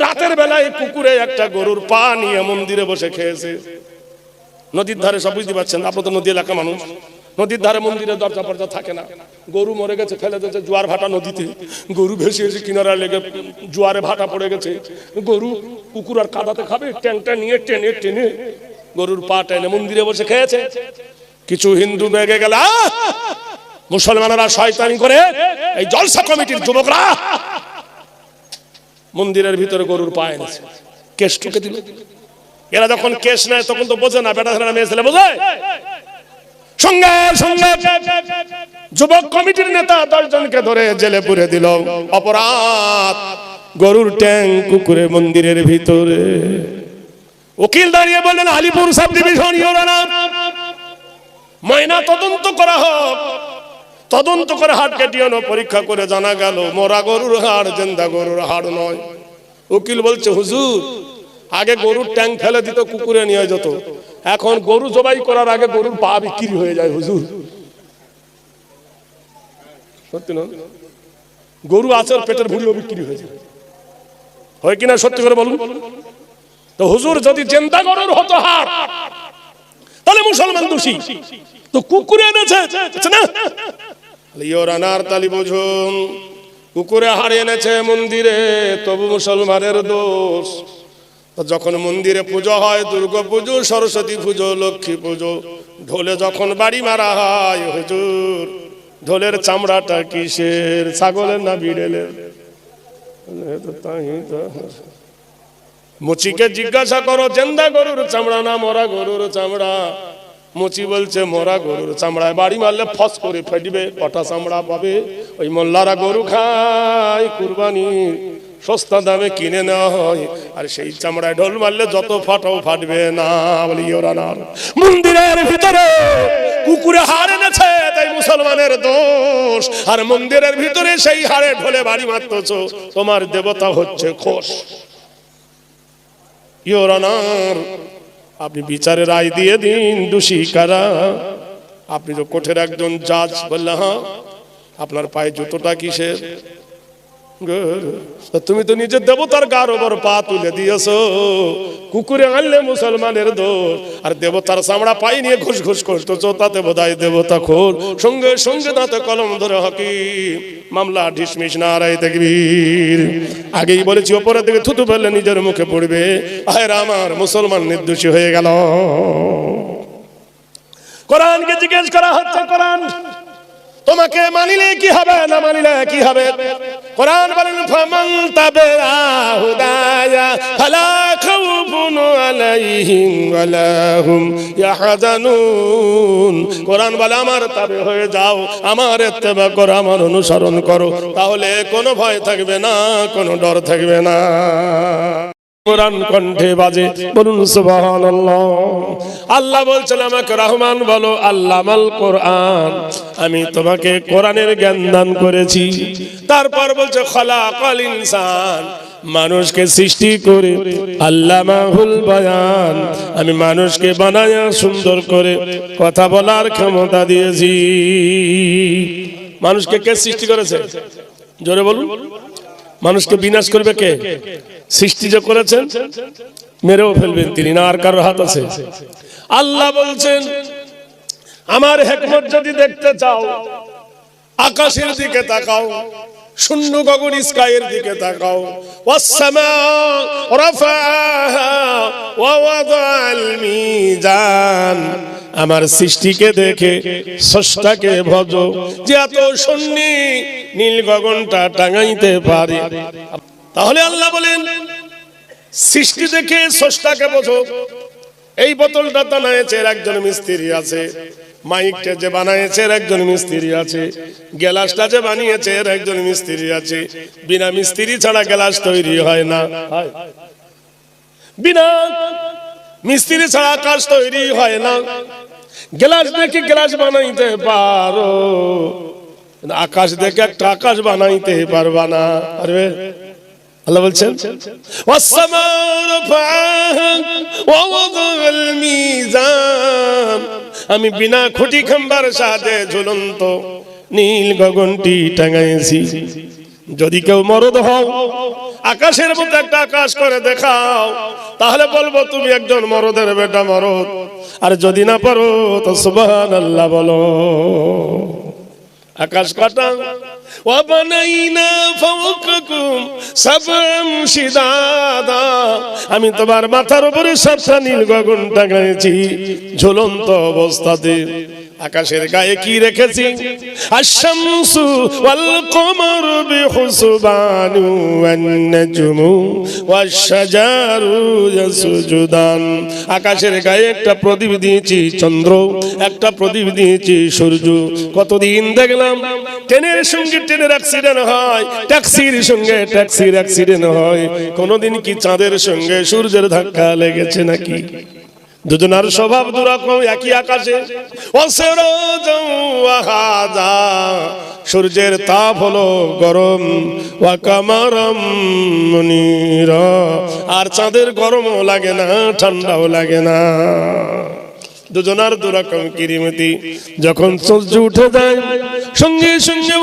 রাতের বেলায় কুকুরে একটা গরুর পা নিয়ে মন্দিরে বসে খেয়েছে। নদীর ধারে, সব বুঝতে পারছেন, আপনার তো নদী এলাকা মানুষ, নদীর ধারে মন্দিরে দরজা ফরজা থাকে না। গরু মরে গেছে, ফেলে দিয়েছে জোয়ার ভাটা নদীতে, গরু ভেসে এসে কিনারা লেগে জোয়ারে ভাটা পড়ে গেছে। গরু কুকুর আর কাদাতে খাবে, ট্যাংটা নিয়ে টেনে টেনে গরুর পা টেনে মন্দিরে বসে খেয়েছে। কিছু হিন্দু বেগে গেল, মুসলমানেরা শয়তানি করে, এই জলসা কমিটির যুবকরা মন্দিরের ভিতরে গরুর পা এনেছে, কেস ঠুকে দিল। এরা যখন কেস নেয় তখন তো বোঝে না, বেটা ছেলেরা মেয়ে ছেলে বোঝে। সঙ্গে সঙ্গে যুবক কমিটির নেতা 10 জনকে ধরে জেলে পুরে দিল। অপরাধ গরুর ট্যাং কুকুরে মন্দিরের ভিতরে। উকিল দাঁড়িয়ে বললেন, আলিপুর সাব ডিভিশন ইউরানা ময়না তদন্ত করা হোক। তদন্ত করে হাড় কেটিয়ানো পরীক্ষা করে জানা গেল মরা গরুর হাড়, জিন্দা গরুর হাড় নয়। উকিল বলছে, হুজুর আগে গরুর ট্যাং ফেলে দিত, কুকুরে নিয়ে যেত, এখন গরু জবাই করার আগে গরুর পা বিক্রি হয়ে যায় হুজুর। সত্যি না? গরু আছে পেটের ভুঁড়িও বিক্রি হয়ে যায়, হয় কিনা সত্যি করে বলুন তো? হুজুর যদি জিন্দা গরুর হতো হাড় তাহলে মুসলমান দোষী, তো কুকুরে এনেছে না। ইয়োরানার তালি বুঝুন, কুকুরে হাড় এনেছে মন্দিরে, তবু মুসলমানের দোষ। যখন মন্দিরে পুজো হয়, দুর্গা পুজো, সরস্বতী পুজো, লক্ষ্মী পুজো, ঢোলে যখন বাড়ি মারা হয়, হুজুর ঢোলের চামড়াটা কিসের, ছাগলের না বিড়েলের? মুচিকে জিজ্ঞাসা করো, জিন্দা গরুর চামড়া না মরা গরুর চামড়া? মুচি বলছে মরা গরুর চামড়ায় বাড়ি মারলে ফস করে ফাটবে, কটা চামড়া পাবে? ওই মোল্লারা গরু খায়, কুরবানি সস্তা দামে কিনে নেওয়া হয়, আর সেই চামড়ায় ঢোল মারলে যত ফাটাও ফাটবে না। বলি ইয়োরানার মন্দিরের ভিতরে কুকুরে হাড় এনেছে, তাই মুসলমানের দোষ, আর মন্দিরের ভিতরে সেই হাড়ে ঢোলে বাড়ি মারতেছো, তোমার দেবতা হচ্ছে খোশ। ইয়োরানার আপনি বিচারে রায় দিয়ে দিন, দোষী কারা? আপনি তো কোর্টের একজন জাজ, বললে হ্যাঁ, আপনার পায়ে জুতোটা কিসের? তুমি তো নিজের দেবতার গার ওপর পা তুলে দিয়েছো। কুকুরে আনলে মুসলমানের দোষ, আর দেবতার চামড়া পাই নিয়ে ঘুষ ঘুষ করতেছো, তাতে বোধহয় দেবতা খোর। সঙ্গে সঙ্গে দাঁতে কলম ধরে হাকিম মামলা ডিসমিস, নারায়ে তাকবীর। আগেই বলেছি ওপরের দিকে থুতু ফেললে নিজের মুখে পড়বে। আয়ের আমার মুসলমান নির্দোষী হয়ে গেল। কোরআনকে জিজ্ঞেস করা হচ্ছে, কোরআন তোমাকে মানিলে কি হবে, না মানিলে কি হবে? কোরআন বলেন, ফামান তাবিআ হুদায়া ফালা খাউফুন আলাইহিম ওয়ালা হুম ইয়াহজানুন। কোরআন বলে, আমার তাবে হয়ে যাও, আমার ইত্তেবা করো, আমার অনুসরণ করো, তাহলে কোনো ভয় থাকবে না, কোনো ডর থাকবে না। কোরআন কণ্ঠে বাজে, বলুন সুবহানাল্লাহ। আল্লাহ বলছেন, আমাকে রহমান বলো, আল্লামাল কোরআন, আমি তোমাকে কোরআনের জ্ঞান দান করেছি। তারপর বলছে খলাকাল ইনসান, মানুষকে সৃষ্টি করে আল্লামাহুল বায়ান, আমি মানুষকে বানায়া সুন্দর করে কথা বলার ক্ষমতা দিয়েছি। মানুষকে কে সৃষ্টি করেছে? জোরে বলুন। মানুষকে বিনাশ করবে কে? সৃষ্টি যে করেছেন, মেরেও ফেলবেন তিনি, না আর কারোর হাত আছে? আল্লাহ বলছেন, আমার হিকমত যদি দেখতে চাও, আকাশের দিকে তাকাও, শূন্য গগন স্কাইয়ের দিকে তাকাও। ওয়াসসামা রাফাহা ওয়া ওয়াদাল মিজান, আমার সৃষ্টিকে দেখে স্রষ্টাকে ভজো, যে এত শূন্যে নীল গগনটা টাঙাইতে পারে। তাহলে আল্লাহ বলেন, সৃষ্টি দেখে স্রষ্টাকে বোঝো। এই বোতলটা বানায়েছে একজন মিস্ত্রি আছে, মাইকটা যে বানায়েছে একজন মিস্ত্রি আছে, গ্লাসটা যে বানিয়েছে একজন মিস্ত্রি আছে। বিনা মিস্ত্রি ছাড়া গ্লাস তৈরি হয় না, বিনা মিস্ত্রি ছাড়া আকাশ তৈরি হয় না। গ্লাস দেখে গ্লাস বানাইতে পারো, আকাশ দেখে একটা আকাশ বানাইতে পারবা না, পারবে? আল্লাহ বলছেন, আমি বিনা খুঁটি খাম্বার সাথে ঝুলন্ত নীল গগনটি টাঙাইছি। যদি কেউ মরদ হও, আকাশের মতো একটা আকাশ করে দেখাও, তাহলে বলবো তুমি একজন মরদের বেটা মরদ। আর যদি না পারো তো সুবহানাল্লাহ বলো। আকাশ কাটা। ওয়াবানাইনা ফাওকাকুম সাবআন শিদাদা, আমি তোমার মাথার উপরে সাতটা নীল গগন টাঙিয়েছি ঝুলন্ত অবস্থাতে। আকাশের গায়ে কি রেখেছি? আশ-শামসু ওয়াল কমারু বিহুসবানি ওয়ান নাজমু ওয়াশ-শাজারু ইয়াসজুদান। আকাশের গায়ে একটা প্রদীপ দিয়েছি চন্দ্র, একটা প্রদীপ দিয়েছি সূর্য। কতদিন দেখলাম ট্রেনের সঙ্গে ট্রেনের অ্যাক্সিডেন্ট হয়, ট্যাক্সির সঙ্গে ট্যাক্সির অ্যাক্সিডেন্ট হয়। কোনদিন কি চাঁদের সঙ্গে সূর্যের ধাক্কা লেগেছে নাকি? দুজনার স্বভাব দুরকম, একই আকাশে। সূর্যের তাপ হলো গরম, ওয়া কামারাম মুনীরা, আর চাঁদের গরমও লাগে না ঠান্ডাও লাগে না। দুজনার দুরকম কিরিমতি। যখন সূর্য উঠে যায় সঙ্গে সঙ্গে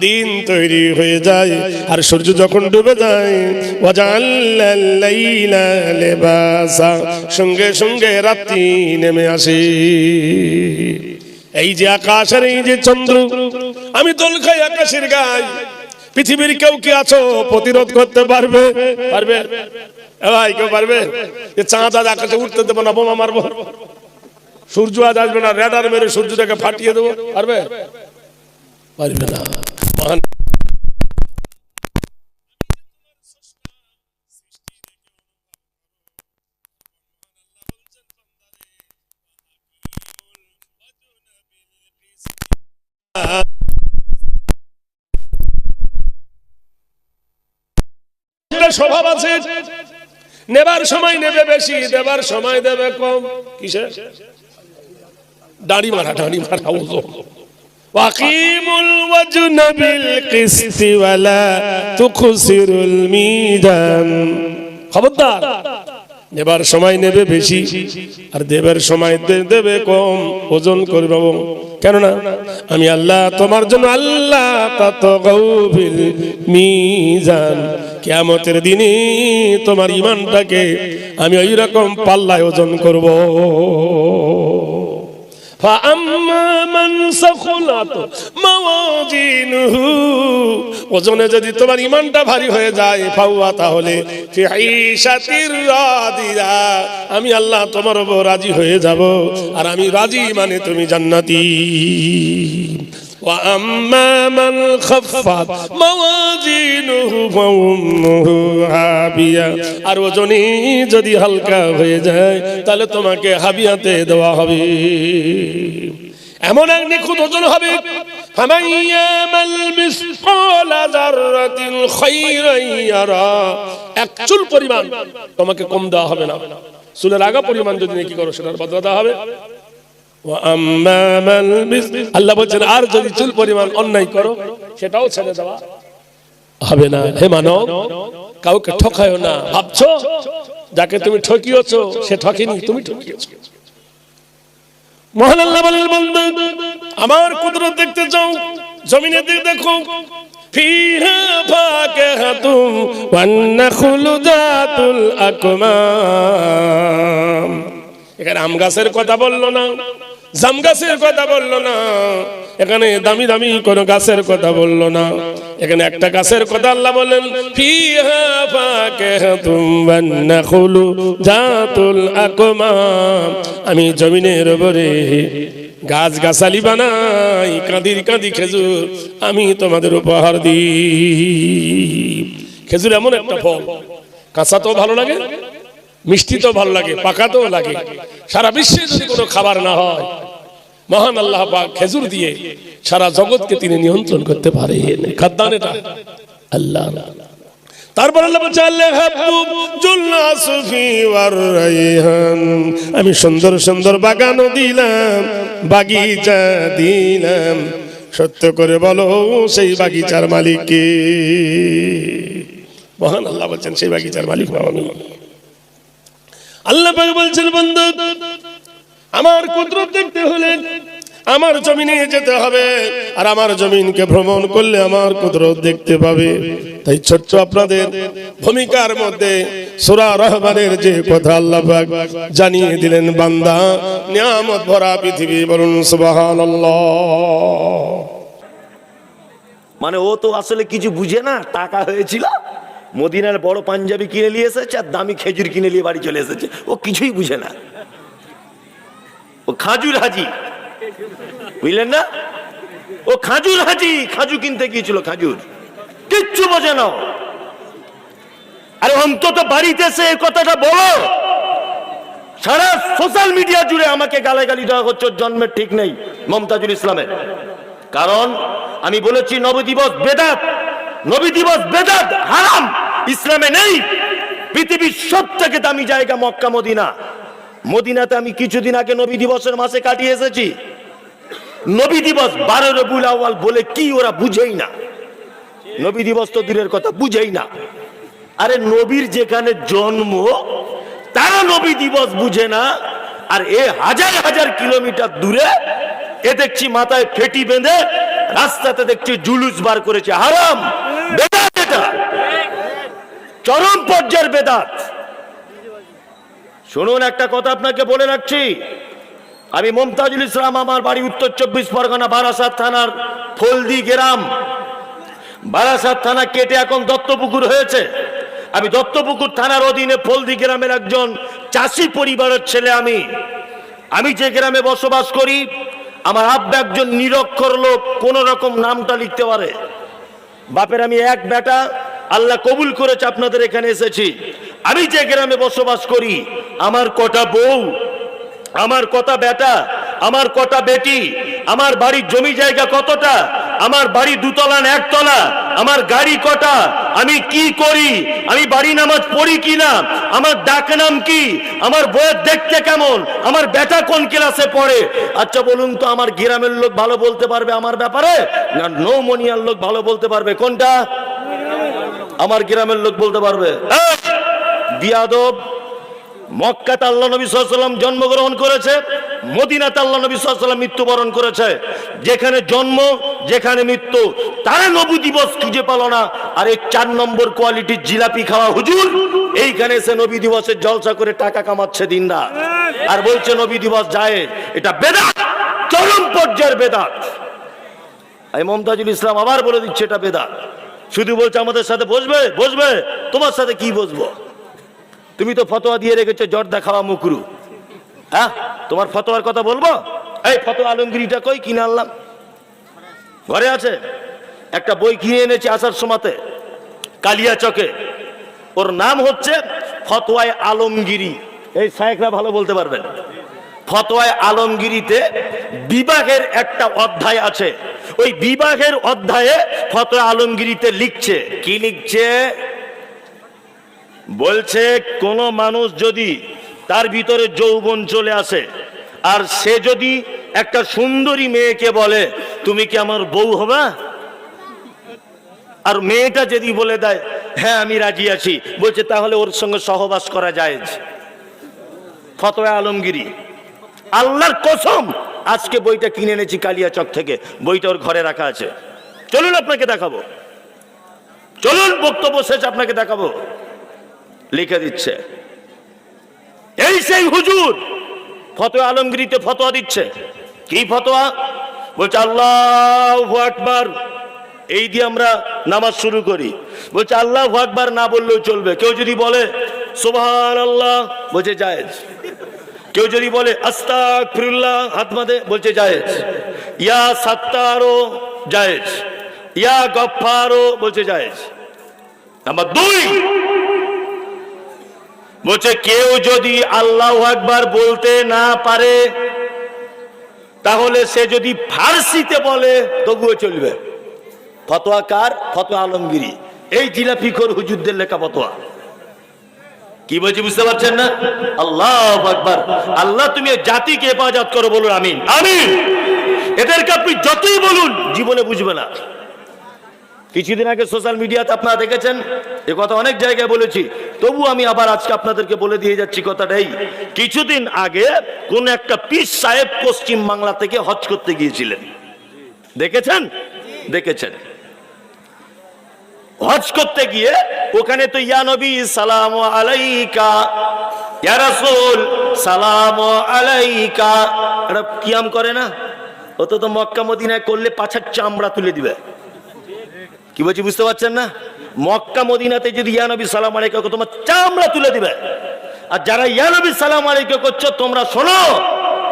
দিন তৈরি হয়ে যায়, আর সূর্য যখন ডুবে যায় ওয়াজাআলাল লাইলা লিবাসা, সঙ্গে সঙ্গে রাত্রি নেমে আসে। এই যে আকাশ আর এই যে চন্দ্র, আমি দোল খাই আকাশের গায়ে। পৃথিবীর কেউ কি আছো প্রতিরোধ করতে পারবে? পারবে ভাই? কেউ পারবে? চাঁদ আজ আকাশে উঠতে দেবো না, বোমা মারবো। সূর্য আজ আসবে না, রেডার মেরে সূর্যটাকে ফাটিয়ে দেবো, পারবে? পারবে না। স্বভাব আছে, নেবার সময় নেবে বেশি, দেবার সময় দেবে কম। কিসে? দাড়ি মারা, দাড়ি মারা। ওয়াকিমুল ওয়াজনা বিল কিসতি ওয়ালা তুকসিরুল মিজান। খবরদার, নেবার সময় নেবে বেশি আর দেবার সময় দেবে কম, ওজন করবে। কেননা আমি আল্লাহ তোমার জন্য আল্লাহ তাতগাউ বিল মিজান, কিয়ামতের দিনে তোমার ঈমানটাকে আমি ওই রকম পাল্লায় ওজন করব। ফাআম্মা মান সাকুলাত মাওয়াজিনুহু, ওজনে যদি তোমার ঈমানটা ভারী হয়ে যায়, ফাওয়া, তাহলে ফি ঈশাতির রাদিয়া, আমি আল্লাহ তোমার উপর রাজি হয়ে যাব। আর আমি রাজি মানে তুমি জান্নাতি। ওয়া আম্মা মান খাফফাত মাওয়াজিনুহু ফাউম্মুহু হাবিয়া, আর ওজনে যদি হালকা হয়ে যায় তাহলে তোমাকে হাবিয়াতে দেওয়া হবে। এমন এক নিখুঁত ওজন হবে, ফামান ইয়ামাল মিসকালা যাররাতিন খায়রান ইয়ারা, এক চুল পরিমাণ তোমাকে কম দেওয়া হবে না। চুলের আগা পরিমাণ যদি নেকি করো সেটার বদলা দেওয়া হবে। আল্লাহ বলছেন আর যদি চুল পরিমাণ অন্যায় করো সেটাও ছেড়ে দেওয়া হবে না। হে মানব, কাউকে ঠকায়ো না। ভাবছো যাকে তুমি ঠকিয়েছো সে ঠকেনি, তুমি ঠকিয়েছো। মহান আল্লাহ বলেন, বান্দা আমার কুদরত দেখতে চাও, জমিনের দিকে দেখো। ফিহা ফাকিহাতুন ওয়ান নাখলু যাতুল আকমাম। এখানে আম গাছের কথা বললো না, জাম গাছের কথা বললো না, এখানে দামি দামি কোন গাছের কথা বললো না। এখানে একটা গাছের কথা আল্লাহ বলেন, ফিহা ফাকিহাতুন ওয়ান নাখলু যাতুল আকমাম। আমি জমিনের উপরে গাছ গাছালি বানাই, কাঁদির কাঁদি খেজুর আমি তোমাদের উপহার দিই। খেজুর এমন একটা ফল, কাঁচা তো ভালো লাগে, মিষ্টি তো ভালো লাগে, পাকা তো লাগে। সারা বিশ্বে যদি কোনো খাবার না হয়, মহান আল্লাহ পাক খেজুর দিয়ে সারা জগৎকে তিনি নিয়ন্ত্রণ করতে পারেন। খাদ্দান এটা আল্লাহ। তারপর আল্লাহ বলছে, আমি সুন্দর সুন্দর বাগানও দিলাম, বাগিচা দিলাম। সত্য করে বলো সেই বাগিচার মালিক কে? মহান আল্লাহ বলছেন সেই বাগিচার মালিক আমি। আল্লাহ পাক বলছেন, বান্দা আমার কুদরত দেখতে হলে আমার জমিনে যেতে হবে, আর আমার জমিনকে ভ্রমণ করলে আমার কুদরত দেখতে পাবে। তাই ছোট্ট আপনাদের ভূমিকার মধ্যে সূরা রহমানের যে কথা আল্লাহ পাক জানিয়ে দিলেন, বান্দা নিয়ামত ভরা পৃথিবী, বলুন সুবহানাল্লাহ। মানে ও তো আসলে কিছু বুঝে না, টাকা হয়েছিল, মদিনার বড় পাঞ্জাবি কিনে নিয়ে এসেছে আর দামি খেজুর কিনে নিয়ে বাড়ি চলে এসেছে, ও কিছুই বুঝে না, ও খাজুর হাজি, বুঝলেন না? ও খাজুর হাজি, খাজু কিনতে গিয়েছিল, খাজুর, কিচ্ছু বোঝে না। আরে অন্তত বাড়িতে এসে এই কথাটা বলো। সারা সোশ্যাল মিডিয়া জুড়ে আমাকে গালাগালি দেওয়া হচ্ছে, ওর জন্মের ঠিক নেই মমতাজুল ইসলামের। কারণ আমি বলেছি নবী দিবস বেদাত, নবী দিবস বেদাত, হারাম, ইসলামে নেই। পৃথিবীর সবথেকে দামি জায়গা মক্কা মদিনা, মদিনাতে আমি কিছুদিন আগে নবী দিবসের মাসে কাটিয়ে এসেছি। নবী দিবস 12 রবিউল আউয়াল বলে কি ওরা বুঝেই না, নবী দিবস তো দূরের কথা, বুঝেই না। আরে নবীর যেখানে জন্ম তারা নবী দিবস বুঝে না, আর এ হাজার হাজার কিলোমিটার দূরে এ দেখছি মাথায় ফেটি বেঁধে রাস্তাতে দেখছি জুলুস বার করেছে, হারাম, বেদাত, এটা চরম পর্যায়ের বেদাত। শুনুন, একটা কথা আপনাকে বলে রাখছি, আমি মমতাজুল ইসলাম, আমার বাড়ি উত্তর 24 পরগনা বারাসাত থানার ফলদি গ্রাম। বারাসাত থানা কেটে এখন দত্তপুকুর হয়েছে। আমি দত্তপুকুর থানার অধীনে ফলদি গ্রামের একজন চাষি পরিবারের ছেলে। আমি যে গ্রামে বসবাস করি, আমার আব্বা একজন নিরক্ষর লোক, কোন রকম নামটা লিখতে পারে। বাপের আমি এক বেটা, আল্লাহ কবুল করেছে, আপনাদের এখানে এসেছি। আমি যে গ্রামে বসবাস করি, আমার কটা বউ, আমার কটা বেটা, আমার কটা বেটি, আমার বাড়ির জমি জায়গা কতটা, আমার বাড়ি 2 তলা না 1 তলা, আমার গাড়ি কটা, আমি কি করি, আমি বাড়ি নামাজ পড়ি কিনা, আমার ডাক নাম কি, আমার বয়স দেখতে কেমন, আমার বেটা কোন ক্লাসে পড়ে। আচ্ছা বলুন তো, আমার গ্রামের লোক ভালো বলতে পারবে আমার ব্যাপারে, না নৌমনিয়ার লোক ভালো বলতে পারবে? কোনটা? আমার গ্রামের লোক বলতে পারবে। বিয়াদব! মক্কাতে আল্লাহ নবী সাল্লাল্লাহু আলাইহি ওয়াসাল্লাম জন্মগ্রহণ করেছে, মদিনাতে আল্লাহ নবী সাল্লাল্লাহু আলাইহি ওয়াসাল্লাম মৃত্যুবরণ করেছে। যেখানে জন্ম, যেখানে মৃত্যু, তারা নবী দিবস খুঁজে পেল না। আর এই 4 নম্বর কোয়ালিটির জিলাপি খাওয়া হুজুর এইখানে এসে নবী দিবসের জলসা করে টাকা কামাচ্ছে দিনরাত, আর বলছে নবী দিবস যায়। এটা বেদাত, চরম পর্যায়ের বেদাত। এই মমতাজুল ইসলাম আবার বলে দিচ্ছে এটা বেদাত। শুধু বলছে আমাদের সাথে বসবে, বসবে, তোমার সাথে কি বসবো? তুমি তো ফতোয়া দিয়ে রেখেছো জর্দা খাওয়া মুকরু। হ্যাঁ, তোমার ফতোয়ার কথা বলবো? এই ফতোয়া আলমগিরিটা কই, কিনে আনলাম, ঘরে আছে। একটা বই কিনে এনেছি আসার সময়তে কালিয়া চকে, ওর নাম হচ্ছে ফতোয়ায়ে আলমগিরি। এই শায়েখরা ভালো বলতে পারবেন। ফতোয়ায়ে আলমগিরিতে বিবাহের একটা অধ্যায় আছে। ওই বিবাহের অধ্যায়ে ফতোয়া আলমগিরিতে লিখছে, কি লিখছে? বলছে কোন মানুষ যদি তার ভিতরে যৌবন চলে আসে, আর সে যদি একটা সুন্দরী মেয়েকে বলে তুমি কি আমার বউ হবে, আর মেয়েটা যদি বলে দেয় হ্যাঁ আমি রাজি আছি, বলছে তাহলে ওর সঙ্গে সহবাস করা যায়। ফতোয়া আলমগিরি, আল্লাহর কসম, আজকে বইটা কিনে এনেছি কালিয়াচক থেকে, বইটা ওর ঘরে রাখা আছে। চলুন আপনাকে দেখাবো, চলুন বক্তব্য শেষ আপনাকে দেখাবো। লিখে দিচ্ছে, এই সেই হুজুর ফতোয়া আলমগিরিতে ফতোয়া দিচ্ছে। কি ফতোয়া? বলছে আল্লাহু আকবার, এই দিয়ে আমরা নামাজ শুরু করি। বলছে আল্লাহু আকবার না বললেও চলবে। কেউ যদি বলে সুবহানাল্লাহ, বলছে জায়েজ। কেউ যদি বলে আস্তাগফিরুল্লাহ, হাত বাঁধে, বলছে জায়েজ। ইয়া সাত্তারো, জায়েজ। ইয়া গফফারো, বলছে জায়েজ। নাম্বার 2 বলছে কেউ যদি আল্লাহু আকবার বলতে না পারে, তাহলে সে যদি ফার্সিতে বলে তবুও চলবে। ফতোয়া কার? ফতোয়া আলমগিরি। এই জিলাপিখোর হুজুরদের লেখা ফতোয়া। কি বলছি বুঝতে পারছেন না? আল্লাহু আকবার। আল্লাহ তুমি জাতিকে হেফাজত করো, বলুন আমিন। আমিন। এদেরকে আপনি যতই বলুন জীবনে বুঝবে না। কিছুদিন আগে সোশ্যাল মিডিয়াতে আপনারা দেখেছেন, এ কথা অনেক জায়গায় বলেছি, তবু আমি আবার আজকে আপনাদেরকে বলে দিয়ে যাচ্ছি কথাটাই। কিছুদিন আগে কোন একটা পীর সাহেব পশ্চিম বাংলা থেকে হজ করতে গিয়েছিলেন, দেখেছেন? দেখেছেন। হজ করতে গিয়ে ওখানে তো ইয়া নবী সালাম আলাইকা, ইয়া রাসূল সালাম আলাইকা, এটা কিয়াম করে না? ও তো মক্কা মদিনায় করলে পাছার চামড়া তুলে দিবে। কি বলছি বুঝতে পারছেন না? মক্কা মদিনাতে যদি ইয়া নবী সালাম আলাইকা তোমার চামড়া তুলে দিবে। আর যারা ইয়া নবী সালাম আলাইকা করছো, তোমরা শোনো,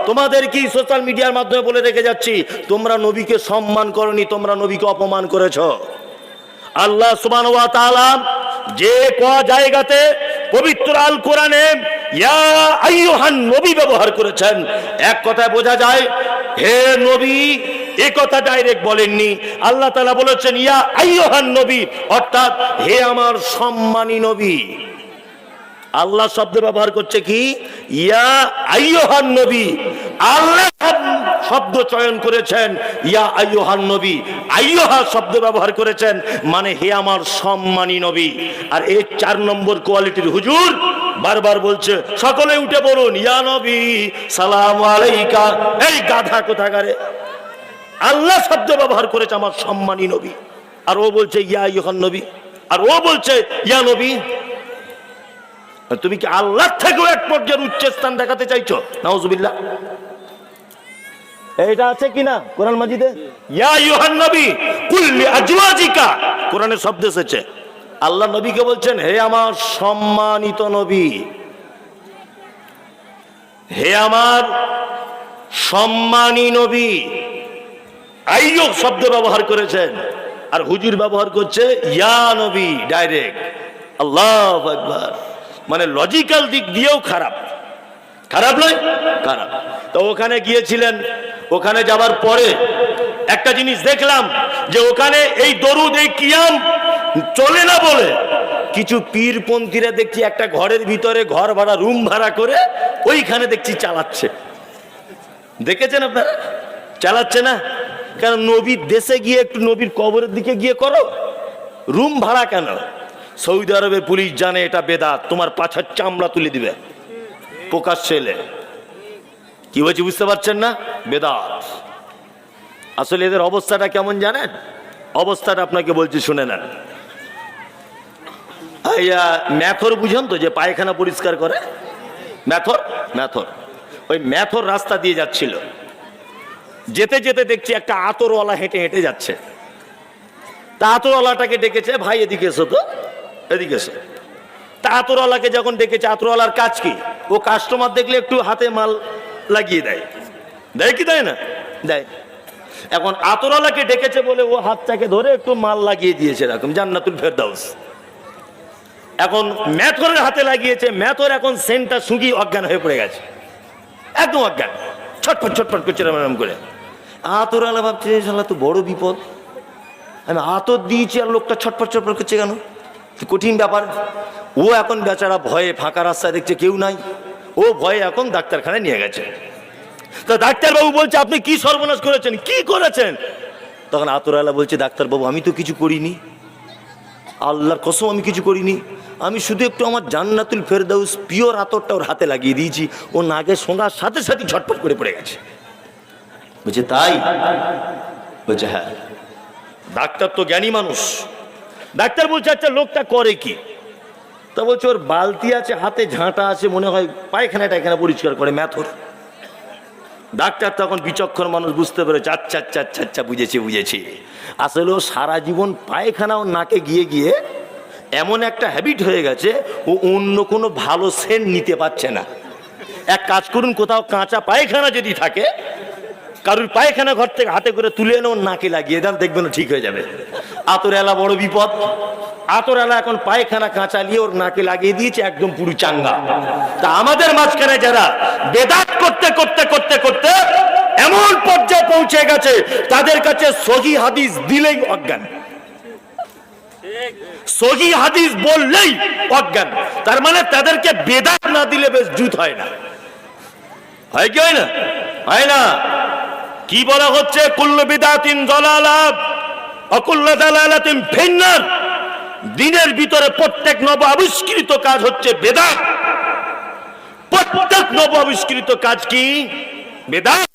তোমাদের কি সোশ্যাল মিডিয়ার মাধ্যমে বলে রেখে যাচ্ছি, তোমরা নবীকে সম্মান করনি, তোমরা নবীকে অপমান করেছো। আল্লাহ সুবহানাহু ওয়া তাআলা যে জায়গাতে পবিত্র আল কোরআনে ইয়া আইয়ুহান নবী ব্যবহার করেছেন, এক কথায় বোঝা যায় হে নবী, এই কথা ডাইরেক্ট বলেননি। আল্লাহ তাআলা বলেছেন ইয়া আইয়ুহান নবী, অর্থাৎ হে আমার সম্মানী নবী। আল্লাহ শব্দ ব্যবহার করছে কি? ইয়া আইয়ুহান নবী। আল্লাহ শব্দ চয়ন করেছেন ইয়া আইয়ুহান নবী, আইয়ুহা শব্দ ব্যবহার করেছেন, মানে হে আমার সম্মানী নবী। আর এই 4 নম্বর কোয়ালিটির হুজুর বারবার বলছে সকলে উঠে বলুন ইয়া নবী সালাম আলাইকা। এই গাধা কোথাকারে, আল্লাহ শব্দ ব্যবহার করেছে আমার সম্মানী নবী, আর ও বলছে ইয়া আইয়ুহান নবী, আর ও বলছে ইয়া নবী। তুমি কি আল্লাহর থেকেও এক পর্যায়ের উচ্চ স্থান দেখাতে চাইছো? নাউজুবিল্লাহ। এটা আছে কিনা কোরআন মাজিদে? ইয়া আইয়ুহান নবী কুল লিআজওয়াজিকা, কোরআনে শব্দ এসেছে। আল্লাহ নবীকে বলছেন হে আমার সম্মানিত নবী, হে আমার সম্মানী নবী। আইয়ুব শব্দ ব্যবহার করেছেন, আর হুজুর ব্যবহার করছে ইয়া নবী ডাইরেক্ট। আল্লাহু আকবার। মানে লজিক্যাল দিক দিয়েও খারাপ, খারাপ নয়, খারাপ। তো ওখানে গিয়েছিলেন, ওখানে যাবার পরে একটা জিনিস দেখলাম যে ওখানে এই দরুদ এই কিয়াম চলে না বলে কিছু পীরপন্থীরা দেখছি একটা ঘরের ভিতরে ঘর ভাড়া, রুম ভাড়া করে ওইখানে দেখছি চালাচ্ছে। দেখেছেন আপনারা? চালাচ্ছে না কেন? নবীর দেশে গিয়ে একটু নবীর কবরের দিকে গিয়ে করো, রুম ভাড়া কেন? সৌদি আরবের পুলিশ জানে এটা বেদাত, তোমার পাছার চামড়া তুলে দিবে প্রকাশ্যে এলে। কি বলছি বুঝতে পারছেন না? বেদাত। আসলে এদের অবস্থাটা কেমন জানেন? অবস্থাটা আপনাকে বলছি, শুনে নেন। ম্যাথর বুঝেন তো, যে পায়খানা পরিষ্কার করে, ম্যাথর, ম্যাথর। ওই ম্যাথর রাস্তা দিয়ে যাচ্ছিল, যেতে যেতে দেখছি একটা আতরওয়ালা হেঁটে হেঁটে যাচ্ছে। তা আতরওয়ালাটাকে ডেকেছে, ভাই এদিকে এসো তো, এদিকে এসো। তা আতরওয়ালাকে যখন ডেকেছে, আতরওয়ালার কাজ কি? ও কাস্টমার দেখলে একটু হাতে মাল লাগিয়ে দেয়, দেয় কি দেয় না? দেয়। এখন আতরওয়ালাকে ডেকেছে বলে ও হাতটাকে ধরে একটু মাল লাগিয়ে দিয়েছে, এরকম জান্নাতুল ফেরদাউস। এখন ম্যাথরের হাতে লাগিয়েছে, ম্যাথর এখন সেন্টটা শুকিয়ে অজ্ঞান হয়ে পড়ে গেছে, একদম অজ্ঞান, ছটফট ছটফট করছে এরকম করে। আতরওয়ালা ভাবছে শালা তো বড় বিপদ, আমি আতর দিয়েছি আর লোকটা ছটফট ছটফট করছে কেন? কঠিন ব্যাপার। ও এখন বেচারা ভয়ে ফাঁকা রাস্তায় দেখছে কেউ নাই, ও ভয়ে এখন ডাক্তারখানায় নিয়ে গেছে। তো ডাক্তারবাবু বলছে আপনি কি সর্বনাশ করেছেন, কি করেছেন? তখন আতরওয়ালা বলছে ডাক্তারবাবু আমি তো কিছু করিনি, আল্লাহর কসম আমি কিছু করিনি, আমি শুধু একটু আমার জান্নাতুল ফেরদাউস পিওর আতরটা ওর হাতে লাগিয়ে দিয়েছি, ও নাকে শোনার সাথে সাথে ছটফট করে পড়ে গেছে। বলছে তাই? বলছে হ্যাঁ। ডাক্তার তো জ্ঞানী মানুষ। ডাক্তার বলছে আচ্ছা লোকটা করে কি? তা বলছে ওর বালতি আছে, হাতে ঝাঁটা আছে, মনে হয় পায়খানা টায়খানা পরিষ্কার করে, ম্যাথর। ডাক্তার তখন বিচক্ষণ মানুষ, বুঝতে পেরেছে আচ্ছা আচ্ছা আচ্ছা আচ্ছা বুঝেছি বুঝেছি। আসলে ও সারা জীবন পায়খানা ও নাকে গিয়ে গিয়ে এমন একটা হ্যাবিট হয়ে গেছে, ও অন্য কোনো ভালো সেন্ট নিতে পারছে না। এক কাজ করুন, কোথাও কাঁচা পায়খানা যদি থাকে, কারুর পায়খানা ঘর থেকে হাতে করে তুলে এনে ওর নাকে লাগিয়ে দেন, দেখবেন ঠিক হয়ে যাবে। আতরওয়ালা বড় বিপদ। আতরওয়ালা এখন পায়খানা কাঁচা নিয়ে ওর নাকে লাগিয়ে দিয়েছে, একদম পুরো চাঙ্গা। তা আমাদের মাঝখানে যারা বেদাত করতে করতে করতে করতে এমন পর্যায়ে পৌঁছে গেছে, তাদের কাছে সহি হাদিস দিলেই অজ্ঞান, সহি হাদিস বললেই অজ্ঞান। তার মানে তাদেরকে বেদাত না দিলে বেশ জুত হয় না, হয় কি হয় না? হয় না। কি বলা হচ্ছে? কুল্লু বিদাতিন দালালাহ, অকুল্লা দালালাতিন ফিন্নার, দিনের ভিতরে প্রত্যেক নব আবিষ্কৃত কাজ হচ্ছে বেদাত। প্রত্যেক নব আবিষ্কৃত কাজ কি? বেদাত।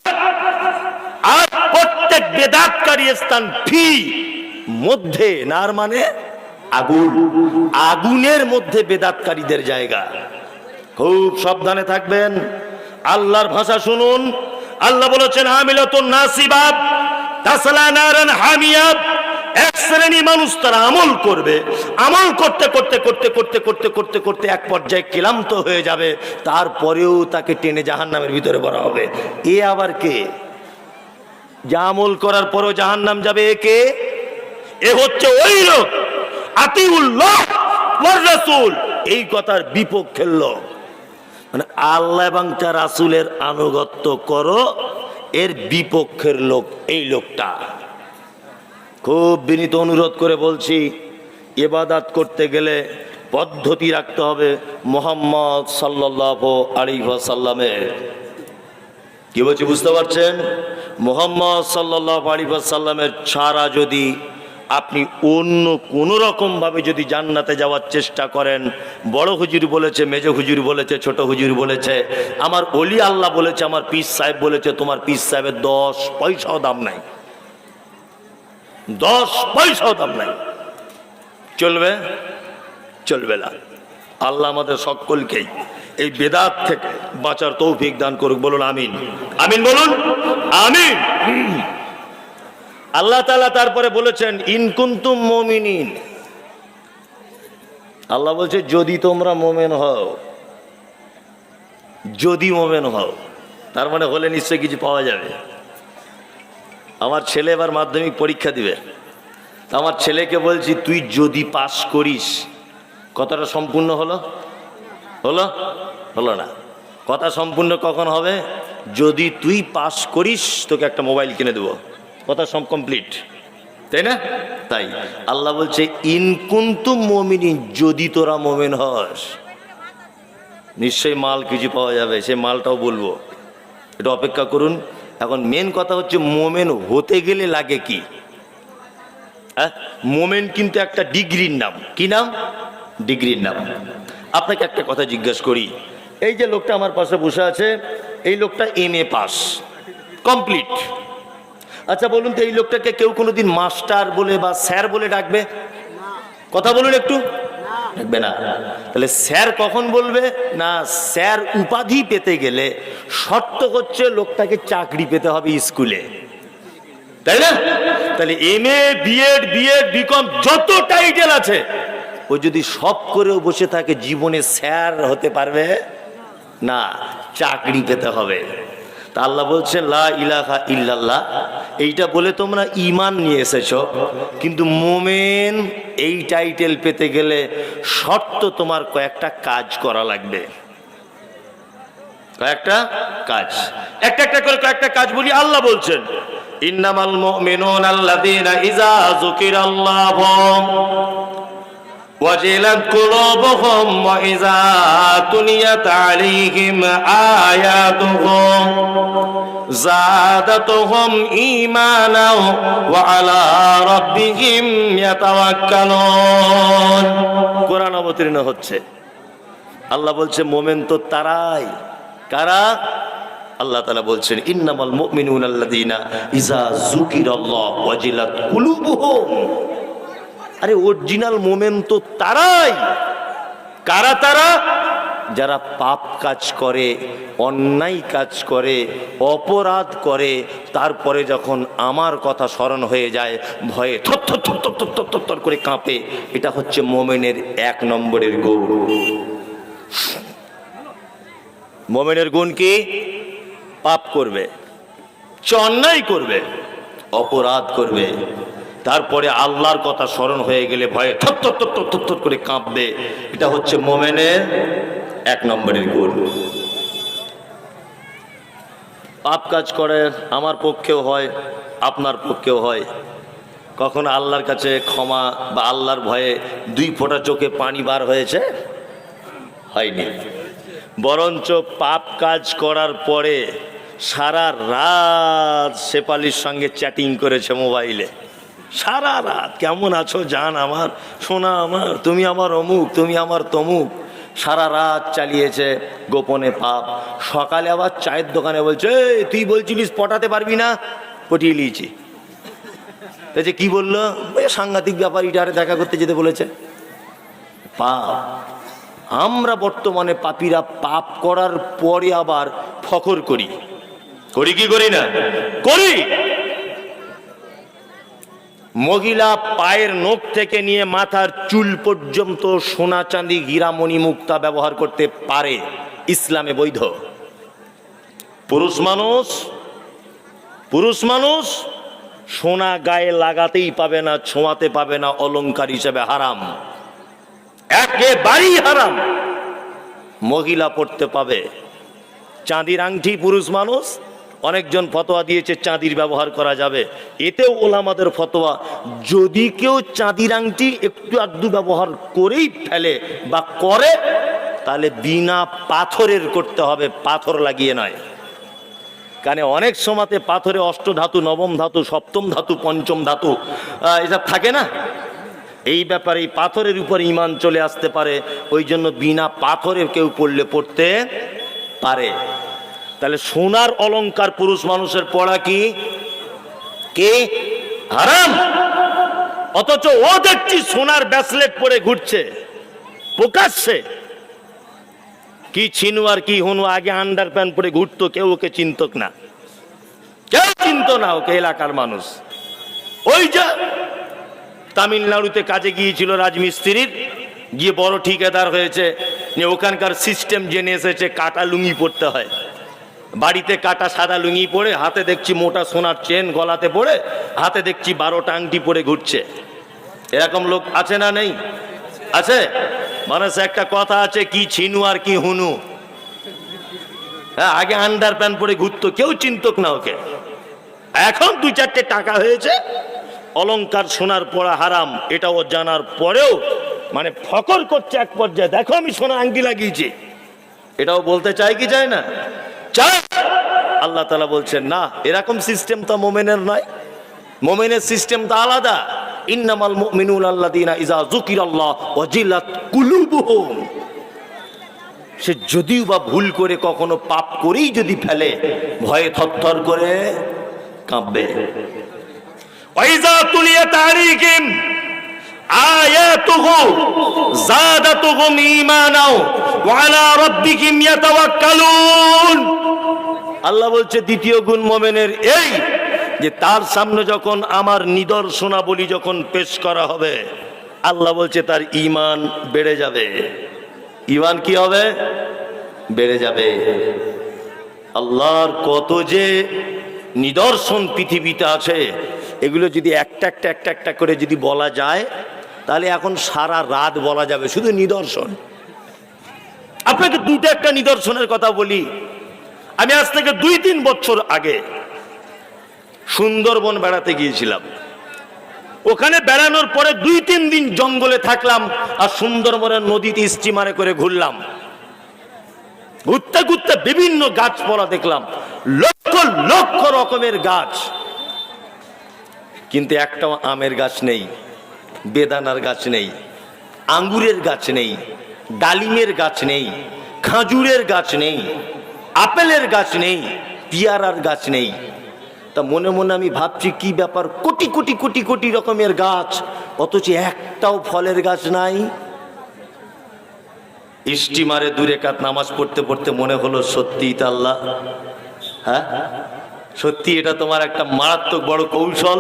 আর প্রত্যেক বেদাতকারী স্থান ফি মধ্যে, নার মানে আগুন, আগুনের মধ্যে বেদাতকারীদের জায়গা। খুব সাবধানে থাকবেন, আল্লাহর ভাষা শুনুন। আল্লাহ বলেছেন আমিলাতুন নাসিবাত তাসলা নারান হামিয়াত। এক শ্রেণী মানুষ তারা আমল করবে, আমল করতে করতে করতে করতে করতে করতে করতে এক পর্যায়ে ক্লান্ত হয়ে যাবে, তারপরেও তাকে টেনে জাহান্নামের ভিতরে ভরা হবে। এ আবার কে? যা আমল করার পরেও জাহান্নাম যাবে, এ কে? এ হচ্ছে ওই লোক আতিউল্লাহ ওয়ার রাসূল, এই কথার বিপক্ষের লোক। মানে আল্লাহ এবং তার রাসূলের আনুগত্য করো, এর বিপক্ষের লোক এই লোকটা। খুব বিনীত অনুরোধ করে বলছি, ইবাদত করতে গেলে পদ্ধতি রাখতে হবে মুহাম্মদ সাল্লাল্লাহু আলাইহি ওয়াসাল্লামের। কি বলছি বুঝতে পারছেন? মুহাম্মদ সাল্লাল্লাহু আলাইহি ওয়াসাল্লামের ছাড়া যদি আপনি অন্য কোন রকম ভাবে যদি জান্নাতে যাওয়ার চেষ্টা করেন, বড় হুজুর বলেছে, মেজ হুজুর বলেছে, ছোট হুজুর বলেছে, আমার ওলি আল্লাহ বলেছে, আমার পীর সাহেব বলেছে, তোমার পীর সাহেবের 10 পয়সাও দাম নাই, 10 পয়সাও দাম নাই, চলবে? চলবে না। আল্লাহ আমাদের সকলকেই এই বেদাত থেকে বাঁচার তৌফিক দান করুক। বলুন আমিন। আমিন বলুন, আমিন। আল্লাহ তাআলা তারপরে বলেছেন ইন কুনতুম মুমিনিন। আল্লাহ বলছে যদি তোমরা মুমিন হও, যদি মুমিন হও, তার মানে হলে নিশ্চয়ই কিছু পাওয়া যাবে। আমার ছেলে এবার মাধ্যমিক পরীক্ষা দিবে, আমার ছেলেকে বলছি তুই যদি পাস করিস, কথাটা সম্পূর্ণ হলো? হলো? হলো না। কথা সম্পূর্ণ কখন হবে? যদি তুই পাস করিস তোকে একটা মোবাইল কিনে দেবো, কথা সব কমপ্লিট, তাই না? তাই আল্লাহ বলছে ইন কুনতুম মুমিনিন, যদি তোরা মুমিন হস নিশ্চয়ই মাল কিছু পাওয়া যাবে, সেই মালটাও বলবো, এটা অপেক্ষা করুন। এখন মেন কথা হচ্ছে মুমিন হতে গেলে লাগে কি? মুমিন কিন্তু একটা ডিগ্রির নাম। কি নাম? ডিগ্রির নাম। আপনাকে একটা কথা জিজ্ঞেস করি, এই যে লোকটা আমার পাশে বসে আছে, এই লোকটা MA পাস কমপ্লিট। আচ্ছা বলুন তো, এই লোকটাকে কেউ কোনোদিন মাস্টার বলে বা স্যার বলে ডাকবে? কথা বলুন একটু, ডাকবে না। তাহলে স্যার কখন বলবে? না, স্যার উপাধি পেতে গেলে শর্ত হচ্ছে লোকটাকে চাকরি পেতে হবে স্কুলে, তাই না? তাহলে MA BEd BCom যত টাইটেল আছে, ও যদি সব করেও বসে থাকে জীবনে স্যার হতে পারবে না, চাকরি পেতে হবে। তা আল্লাহ বলছে লা ইলাহা ইল্লাল্লাহ, এইটা বলে তোমরা ঈমান নিয়ে এসেছো, কিন্তু মুমিন এই টাইটেল পেতে গেলে শর্ত তোমার কয়েকটা কাজ করা লাগবে। কয়েকটা কাজ, একটা একটা করে কয়েকটা কাজ বলি। আল্লাহ বলছেন ইন্নামাল মুমিনুনা আল্লাযীনা ইযা যুকিরাল্লাহু ওয়াজিলাত কুলুবুহুম ওয়া ইযা তুলিয়াত আলাইহিম আয়াতুহু যাদাতুহুম ঈমানাও ওয়া আলা রাব্বিহিম ইয়াতাওয়াক্কালুন। কোরআন অবতীর্ণ হচ্ছে, আল্লাহ বলছে মুমিন তো তারাই, কারা? আল্লাহ তাআলা বলছেন ইন্নামাল মুমিনুনা আল্লাযীনা ইযা যুকিরাল্লাহু ওয়াজিলাত কুলুবুহুম। আরে অরিজিনাল মুমিন তো তারাই। কারা তারা? যারা পাপ কাজ করে, অন্যায় কাজ করে, অপরাধ করে, তারপরে যখন আমার কথা স্মরণ হয়ে যায় ভয়ে থরথর থরথর থরথর থরথর করে কাঁপে, এটা হচ্ছে মুমিনের 1 নম্বরের গুণ। মুমিনের গুণ কি? পাপ করবে, অন্যায় করবে, অপরাধ করবে, তারপরে আল্লাহর কথা স্মরণ হয়ে গেলে ভয়ে থরথর থরথর থরথর করে কাঁপবে, এটা হচ্ছে মুমিনের 1 নম্বরের গুণ। পাপ কাজ করে আমার পক্ষেও হয়, আপনার পক্ষেও হয়। কখনো আল্লাহর কাছে ক্ষমা বা আল্লাহর ভয়ে 2 ফোঁটা চোখে পানি বার হয়েছে? হয়নি। বরঞ্চ পাপ কাজ করার পরে সারা রাত শেফালির সঙ্গে চ্যাটিং করেছে মোবাইলে, সারা রাত কেমন আছো জান আমার, সোনা আমার, তুমি আমার অমুক, তুমি আমার তমুক, সারা রাত চালিয়েছে গোপনে পাপ। সকালে আবার চায়ের দোকানে বলছে, এই তুই বলছিলিস পটাতে পারবি না, পটিয়ে নিয়েছি। যে কি বললো, ওই সাংঘাতিক ব্যাপার, ইটারে দেখা করতে যেতে বলেছে। পাপ। আমরা বর্তমানে পাপীরা পাপ করার পরে আবার ফখর করি, করি কি করি না? করি। মহিলা পায়ের নখ থেকে নিয়ে মাথার চুল পর্যন্ত সোনা চাঁদি হীরা মণি মুক্তা ব্যবহার করতে পারে, ইসলামে বৈধ। পুরুষ মানুষ সোনা গায়ে লাগাতেই পাবে না, ছোঁয়াতে পাবে না, অলংকার হিসেবে হারাম, একেবারেই হারাম। মহিলা পড়তে পাবে। চাঁদির আংটি পুরুষ মানুষ, অনেকজন ফতোয়া দিয়েছে চাঁদির ব্যবহার করা যাবে, এতেও ওলামাদের ফতোয়া, যদি কেউ চাঁদির আংটি একটু আধটু ব্যবহার করেই ফেলে বা করে, তাহলে বিনা পাথরের করতে হবে, পাথর লাগিয়ে নয়। কারণ অনেক সময়তে পাথরে অষ্টধাতু, নবম ধাতু, সপ্তম ধাতু, পঞ্চম ধাতু এসব থাকে না, এই ব্যাপারে এই পাথরের উপর ঈমান চলে আসতে পারে, ওই জন্য বিনা পাথরের কেউ পড়লে পড়তে পারে। তাহলে সোনার অলংকার পুরুষ মানুষের পড়া কি হারাম, অথচ ও দেখছি সোনার ব্রেসলেট পরে ঘুরছে প্রকাশ্যে। কি ছিনু আর কি হুনু, আগে আন্ডার প্যান্ট পরে ঘুরতো, কেউ ওকে চিনতক না, কেউ চিনত না ওকে, এলাকার মানুষ। ওই যে তামিলনাড়ুতে কাজে গিয়েছিল রাজমিস্ত্রির, গিয়ে বড় ঠিকাদার হয়েছে, ওখানকার সিস্টেম জেনে এসেছে কাটা লুঙ্গি পরতে হয়। বাড়িতে কাটা সাদা লুঙ্গি পরে, হাতে দেখছি মোটা সোনার চেন গলাতে পরে, হাতে দেখছি 12টা আংটি পরে ঘুরছে। এরকম লোক আছে না নেই? আছে। মানুষ একটা কথা আছে, কি ছিনু আর কি হুনু। হ্যাঁ, আগে আন্ডার প্যান্ট পরে ঘুরতো, কেউ চিন্তক না ওকে। এখন 2-4টে টাকা হয়েছে, অলংকার সোনার পরা হারাম, এটাও জানার পরেও মানে ফকর করছে এক পর্যায়ে, দেখো আমি সোনার আংটি লাগিয়েছি। এটাও বলতে চাই কি চাই না? চাই। আল্লাহ তাআলা বলছেন না, এরকম সিস্টেম তো মোমেনের নয়, মোমেনের সিস্টেম তো আলাদা। ইন্নামাল মুমিনুনা আল্লাযীনা ইযা যুকিরাল্লাহ ওয়াজিলাত কুলুবুহুম। সে যদিও বা ভুল করে কখনো পাপ করেই যদি ফেলে, ভয়ে থরথর করে কাঁপবে। ওয়াইযা তুলিয়াত আলাইহিম আয়াতুহু যাদাতুহুম ঈমানাও ওয়া আলা রাব্বিহিম ইয়াতাওয়াক্কালুন। আল্লাহ বলছে দ্বিতীয় গুণ মুমিনের এই যে তার সামনে যখন আমার নিদর্শনাবলী যখন পেশ করা হবে, আল্লাহ বলছে তার ঈমান বেড়ে যাবে। ঈমান কি হবে? বেড়ে যাবে। আল্লাহর কত যে নিদর্শন পৃথিবীতে আছে, এগুলো যদি একটা একটা করে যদি বলা যায়, তাহলে এখন সারা রাত বলা যাবে শুধু নিদর্শন। আপনাকে দুটো একটা নিদর্শনের কথা বলি। আমি আজ থেকে 2-3 বছর আগে সুন্দরবন বেড়াতে গিয়েছিলাম। ওখানে বেড়ানোর পরে 2-3 দিন জঙ্গলে থাকলাম, আর সুন্দরবনের নদীতে স্টিমারে করে ঘুরলাম। ঘুরতে ঘুরতে বিভিন্ন গাছপালা দেখলাম, লক্ষ লক্ষ রকমের গাছ, কিন্তু একটাও আমের গাছ নেই, বেদানার গাছ নেই, আঙ্গুরের গাছ নেই, ডালিমের গাছ নেই, খাজুরের গাছ নেই, আপেলের গাছ নেই, পিয়ারার গাছ নেই। তা মনে মনে আমি ভাবছি কি ব্যাপার, কোটি কোটি কোটি কোটি রকমের গাছ, অথচ একটাও ফলের গাছ নাই। স্টিমারে 2 রাকাত নামাজ পড়তে পড়তে মনে হলো সত্যি তা আল্লাহ, হ্যাঁ সত্যি এটা তোমার একটা মারাত্মক বড় কৌশল।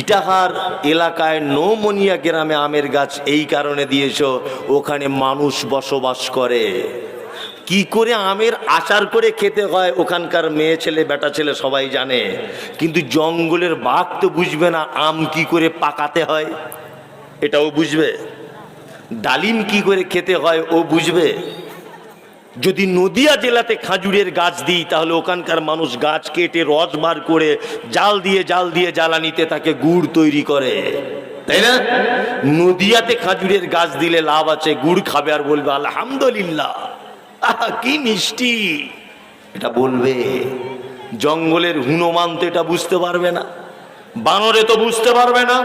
ইটাহার এলাকায় নৌমনিয়া গ্রামে আমের গাছ এই কারণে দিয়েছো, ওখানে মানুষ বসবাস করে। কি করে আমের আচার করে খেতে হয় ওখানকার মেয়ে ছেলে বেটা ছেলে সবাই জানে, কিন্তু জঙ্গলের বাঘ তো বুঝবে না আম কি করে পাকাতে হয়, এটাও বুঝবে। ডালিম কি করে খেতে হয় ও বুঝবে। যদি নদিয়া জেলাতে খাজুরের গাছ দিই, তাহলে ওখানকার মানুষ গাছ কেটে রস বার করে জাল দিয়ে জ্বালানিতে তাকে গুড় তৈরি করে, তাই না? নদিয়াতে খাজুরের গাছ দিলে লাভ আছে, গুড় খাবে আর বলবে আলহামদুলিল্লাহ, আহা কি মিষ্টি, এটা বলবে। জঙ্গলের হুনমান তো এটা বুঝতে পারবে না। বানরে তো বুঝতে পারবে না,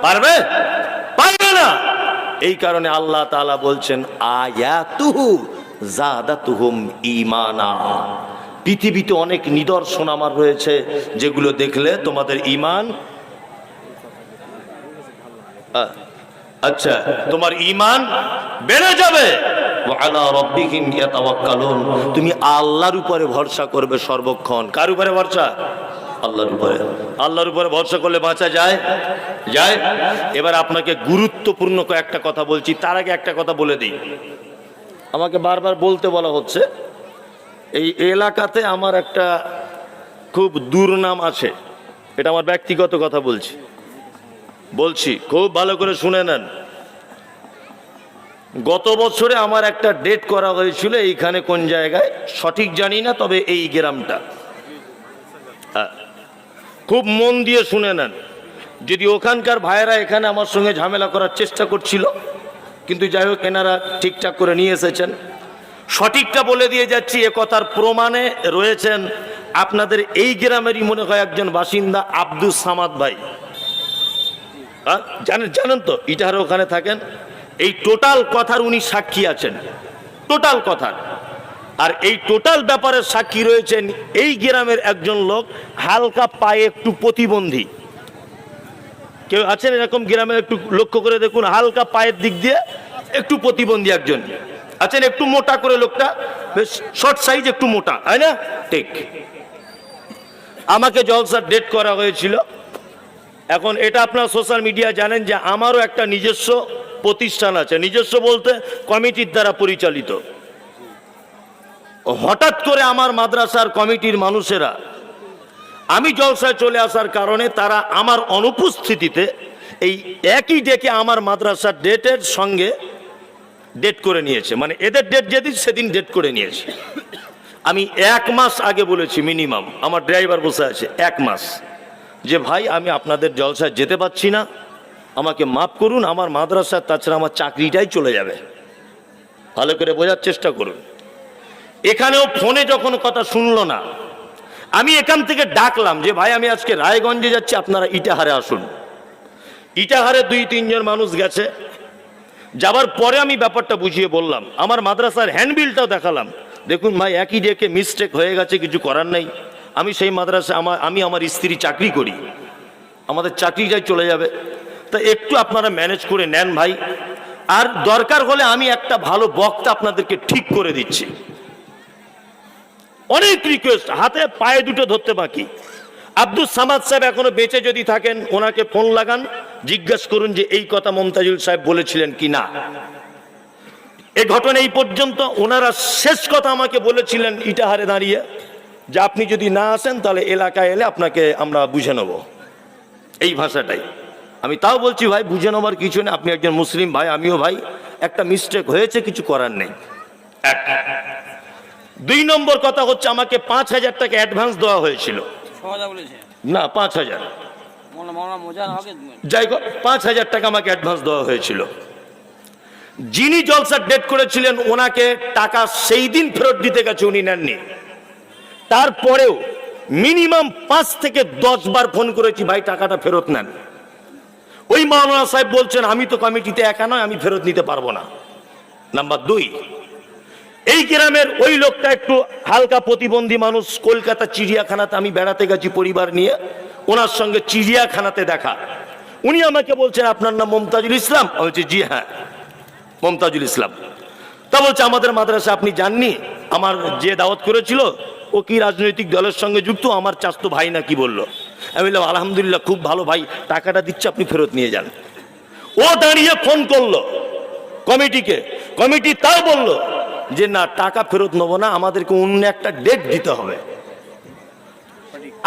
পারবে? পারবে না। এই কারণে আল্লাহ তাআলা বলছেন আয়াতুহু যাদাতুহুম ঈমানা। পৃথিবীতে অনেক নিদর্শন আমার রয়েছে যেগুলো দেখলে তোমাদের ঈমান, আচ্ছা, তোমার ঈমান বেড়ে যাবে। ওয়া আলা রাব্বিহিম ইয়াতাওয়াক্কালুন, তুমি আল্লাহর উপরে ভরসা করবে সর্বক্ষণ। কার উপরে ভরসা? আল্লাহর উপরে। আল্লাহর উপরে ভরসা করলে বাঁচা যায়? যায়। এবার আপনাকে গুরুত্বপূর্ণ একটা কথা বলছি, তার আগে একটা কথা বলে দিই। আমাকে বারবার বলতে বলা হচ্ছে, এই এলাকাতে আমার একটা খুব দুর্নাম আছে। এটা আমার ব্যক্তিগত কথা বলছি, খুব ভালো করে শুনে নেন। গত বছরে আমার একটা ডেট করা হয়েছিল এইখানে, কোন জায়গায় সঠিক জানি না, তবে এই গ্রামটা। খুব মন দিয়ে শুনে নেন। যদি ওখানকার ভাইয়েরা এখানে আমার সঙ্গে ঝামেলা করার চেষ্টা করছিল, কিন্তু যাই হোক এনারা ঠিকঠাক করে নিয়ে এসেছেন। সঠিকটা বলে দিয়ে যাচ্ছি, এ কথার প্রমাণে রয়েছেন আপনাদের এই গ্রামেরই মনে হয় একজন বাসিন্দা আব্দুস সামাদ ভাই। জানেন তো, ইটাহারে ওখানে থাকেন। এই টোটাল কথার উনি সাক্ষী আছেন, টোটাল কথার। আর এই টোটাল ব্যাপারের সাক্ষী রয়েছেন এই গ্রামের একজন লোক, হালকা পায়ে একটু প্রতিবন্ধী। কেউ আছেন এরকম গ্রামে? একটু লক্ষ্য করে দেখুন, হালকা পায়ের দিক দিয়ে একটু প্রতিবন্ধী একজন আছেন, একটু মোটা করে লোকটা, বেশ শর্ট সাইজ, একটু মোটা, তাই না? ঠিক। আমাকে জলসার ডেট করা হয়েছিল। এখন এটা আপনারা সোশ্যাল মিডিয়া জানেন যে আমারও একটা নিজস্ব প্রতিষ্ঠান আছে। নিজস্ব বলতে কমিটির দ্বারা পরিচালিত। হঠাৎ করে আমার মাদ্রাসার কমিটির মানুষেরা আমি জলসায় চলে আসার কারণে তারা আমার অনুপস্থিতিতে এই একই ডেকে আমার মাদ্রাসার ডেটের সঙ্গে ডেট করে নিয়েছে। মানে এদের ডেট যেদিন সেদিন ডেট করে নিয়েছে। আমি 1 মাস আগে বলেছি মিনিমাম, আমার ড্রাইভার বসে আছে 1 মাস, যে ভাই আমি আপনাদের জলসায় যেতে পারছি না, আমাকে মাফ করুন, আমার মাদ্রাসার, তাছাড়া আমার চাকরিটাই চলে যাবে। ভালো করে বোঝার চেষ্টা করুন। এখানেও ফোনে যখন কথা শুনলো না, আমি এখান থেকে ডাকলাম যে ভাই আমি আজকে রায়গঞ্জে যাচ্ছি, আপনারা ইটাহারে আসুন। ইটাহারে 2-3 জন মানুষ গেছে। যাবার পরে আমি ব্যাপারটা বুঝিয়ে বললাম, আমার মাদ্রাসার হ্যান্ডবিলটাও দেখালাম, দেখুন ভাই একই ডেকে মিস্টেক হয়ে গেছে, কিছু করার নেই। আমি সেই মাদ্রাসা, আমি আমার স্ত্রী চাকরি করি, আমাদের চাকরিটাই চলে যাবে, তা একটু আপনারা ম্যানেজ করে নেন ভাই। আর দরকার হলে আমি একটা ভালো বক্তা আপনাদেরকে ঠিক করে দিচ্ছি। অনেক রিকোয়েস্ট, হাতে পায়ে দুটো ধরতে বাকি। আব্দুস সামাদ সাহেব এখনো বেঁচে যদি থাকেন, ওনাকে ফোন লাগান, জিজ্ঞাসা করুন যে এই কথা মমতাজুল সাহেব বলেছিলেন কি না। এই ঘটনা এই পর্যন্ত ওনারা শেষ কথা আমাকে বলেছিলেন ইটাহারে দাঁড়িয়ে, যে আপনি যদি না আসেন তাহলে এলাকায় এলে আপনাকে আমরা বুঝে নেব, এই ভাষাটাই। আমি তাও বলছি ভাই বুঝে নেবার কিছু নেই, আপনি একজন মুসলিম ভাই, আমিও ভাই, একটা মিস্টেক হয়েছে, কিছু করার নেই। 2 নম্বর কথা হচ্ছে, আমাকে 5,000 টাকা অ্যাডভান্স দেওয়া হয়েছিল। না 5,000, যাই হোক 5,000 টাকা আমাকে অ্যাডভান্স দেওয়া হয়েছিল। যিনি জলসার ডেট করেছিলেন ওনাকে টাকা সেই দিন ফেরত দিতে গেছে, উনি নেননি। তারপরেও মিনিমাম 5 থেকে 10 বার ফোন করেছি, ভাই টাকাটা ফেরত নেন। ওই মাওলানা সাহেব বলছেন আমি তো কমিটিতে একা নয়, আমি ফেরত নিতে পারবো না। নাম্বার 2, এই গ্রামের ওই লোকটা একটু হালকা প্রতিবন্ধী মানুষ, কলকাতা চিড়িয়াখানাতে আমি বেড়াতে গেছি পরিবার নিয়ে, ওনার সঙ্গে চিড়িয়াখানাতে দেখা। উনি আমাকে বলছেন আপনার নাম মমতাজুল ইসলাম? বলছি জি হ্যাঁ মমতাজুল ইসলাম। তা বলছে আমাদের মাদ্রাসা আপনি জাননি, আমার যে দাওয়াত করেছিল ও কি রাজনৈতিক দলের সঙ্গে যুক্ত, আমার চাচতো ভাই না কি বললো। আমি বললাম আলহামদুলিল্লাহ খুব ভালো ভাই, টাকাটা দিচ্ছে আপনি ফেরত নিয়ে যান। ও দাঁড়িয়ে ফোন করলো কমিটিকে, কমিটি তাও বললো যে না টাকা ফেরত নেবো না, আমাদেরকে অন্য একটা ডেট দিতে হবে।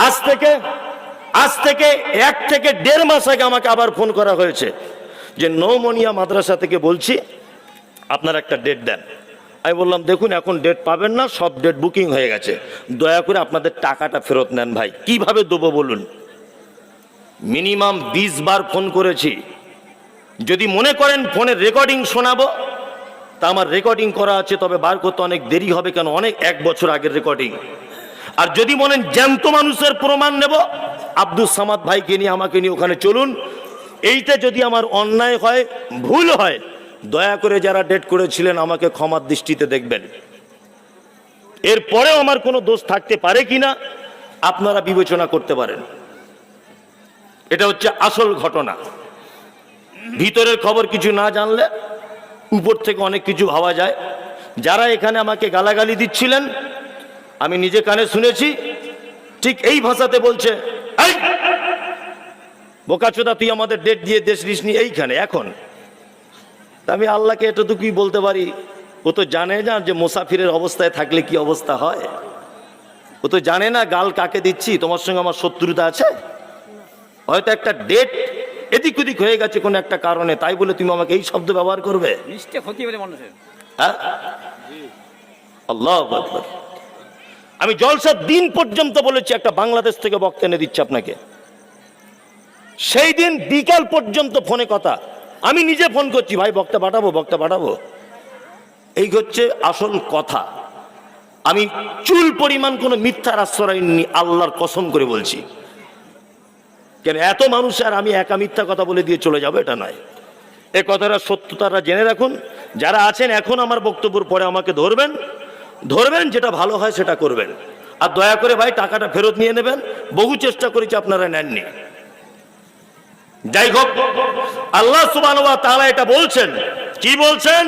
আজ থেকে 1 থেকে 1.5 মাস আগে আমাকে আবার ফোন করা হয়েছে যে নৌমনিয়া মাদ্রাসা থেকে বলছি আপনার একটা ডেট দেন। আমি বললাম দেখুন এখন ডেট পাবেন না, সব ডেট বুকিং হয়ে গেছে, দয়া করে আপনাদের টাকাটা ফেরত নেন ভাই। কিভাবে দেবো বলুন? মিনিমাম 20 বার ফোন করেছি। যদি মনে করেন ফোনের রেকর্ডিং শোনাবো তা আমার রেকর্ডিং করা আছে, তবে বার করতে অনেক দেরি হবে, কেন অনেক 1 বছর আগের রেকর্ডিং। আর যদি বলেন জ্যান্ত মানুষের প্রমাণ নেব, আব্দুল সামাদ ভাইকে নিয়ে আমাকে নিয়ে ওখানে চলুন। এইটা যদি আমার অন্যায় হয়, ভুল হয়, দয়া করে যারা ডেট করেছিলেন আমাকে ক্ষমার দৃষ্টিতে দেখবেন। এরপরেও আমার কোনো দোষ থাকতে পারে কিনা আপনারা বিবেচনা করতে পারেন। এটা হচ্ছে আসল ঘটনা। ভিতরের খবর কিছু না জানলে উপর থেকে অনেক কিছু ভাবা যায়। যারা এখানে আমাকে গালাগালি দিচ্ছিলেন আমি নিজে কানে শুনেছি, ঠিক এই ভাষাতে বলছে, এই বোকাচোদা তুই আমাদের ডেট দিয়ে দেশ নিসনি এইখানে এখন। আমি আল্লাহকে এতটুকুই বলতে পারি, ও তো জানে না যে মুসাফিরের অবস্থায় থাকলে কি অবস্থা হয়। ও তো জানে না গাল কাকে দিচ্ছি, তোমার সঙ্গে আমার শত্রুতা আছে। হয়তো একটা ডেট এদিক ওদিক হয়ে গেছে কোনো একটা কারণে, তাই বলে তুমি আমাকে এই শব্দ ব্যবহার করবে? হ্যাঁ, আল্লাহু আকবার। আমি জলসার দিন পর্যন্ত বলেছি একটা বাংলাদেশ থেকে বক্তা এনে দিচ্ছে আপনাকে, সেই দিন বিকাল পর্যন্ত ফোনে কথা। আমি নিজে ফোন করছি, ভাই বক্তা পাঠাবো, বক্তা পাঠাবো। এই হচ্ছে আসল কথা। আমি চুল পরিমাণ কোনো মিথ্যার আশ্রয় নিই, আল্লাহর কসম করে বলছি। কেন এত মানুষ আর আমি একা মিথ্যা কথা বলে দিয়ে চলে যাবো, এটা নয়। এ কথাটা সত্যতারা জেনে রাখুন। যারা আছেন এখন আমার বক্তব্যের পরে আমাকে ধরবেন, যেটা ভালো হয় সেটা করবেন। আর দয়া করে ভাই টাকাটা ফেরত নিয়ে নেবেন। বহু চেষ্টা করেছি, আপনারা নেননি। যাই হোক, আল্লাহ সুবহানাহু ওয়া তাআলা এটা বলছেন। কি বলছেন?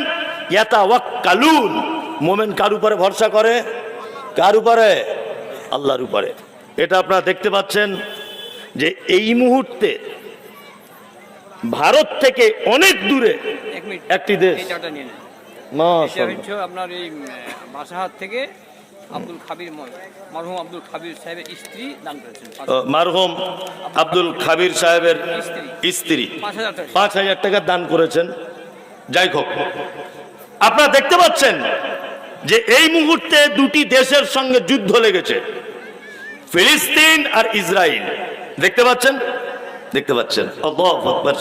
ইয়াতাওয়াক্কালুন। মুমিন কার উপরে ভরসা করে? কার উপরে? আল্লাহর উপরে। এটা আপনারা দেখতে পাচ্ছেন যে এই মুহূর্তে ভারত থেকে অনেক দূরে একটি দেশ, আপনার এই বাসাহাত থেকে আব্দুল খাবির, মরহুম আব্দুল খাবির সাহেবের স্ত্রী দান করেছেন। মরহুম আব্দুল খাবির সাহেবের স্ত্রী 5,000 টাকা দান করেছেন। যাই হোক, আপনারা দেখতে পাচ্ছেন যে এই মুহূর্তে দুটি দেশের সঙ্গে যুদ্ধ লেগেছে, ফিলিস্তিন আর ইসরায়েল। দেখতে পাচ্ছেন? দেখতে পাচ্ছেন? আল্লাহু আকবার।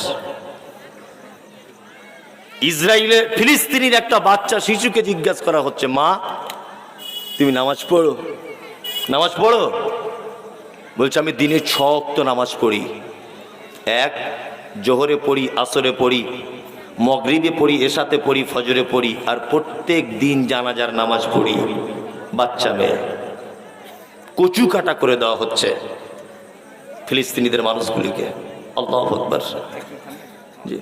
ইসরায়েলে ফিলিস্তিনির একটা বাচ্চা শিশুকে জিজ্ঞাসা করা হচ্ছে, মা তুমি নামাজ পড়ো? নামাজ পড়ো? বলছে আমি দিনে 6 ওয়াক্ত নামাজ পড়ি। এক জোহরে পড়ি, আসরে পড়ি, মাগরিবে পড়ি, এশাতে পড়ি, ফজরে পড়ি, আর প্রত্যেক দিন জানাজার নামাজ পড়ি। বাচ্চা মেয়ে কচু কাটা করে দেওয়া হচ্ছে ফিলিস্তিনিদের মানুষগুলিকে। আল্লাহু আকবার। জি,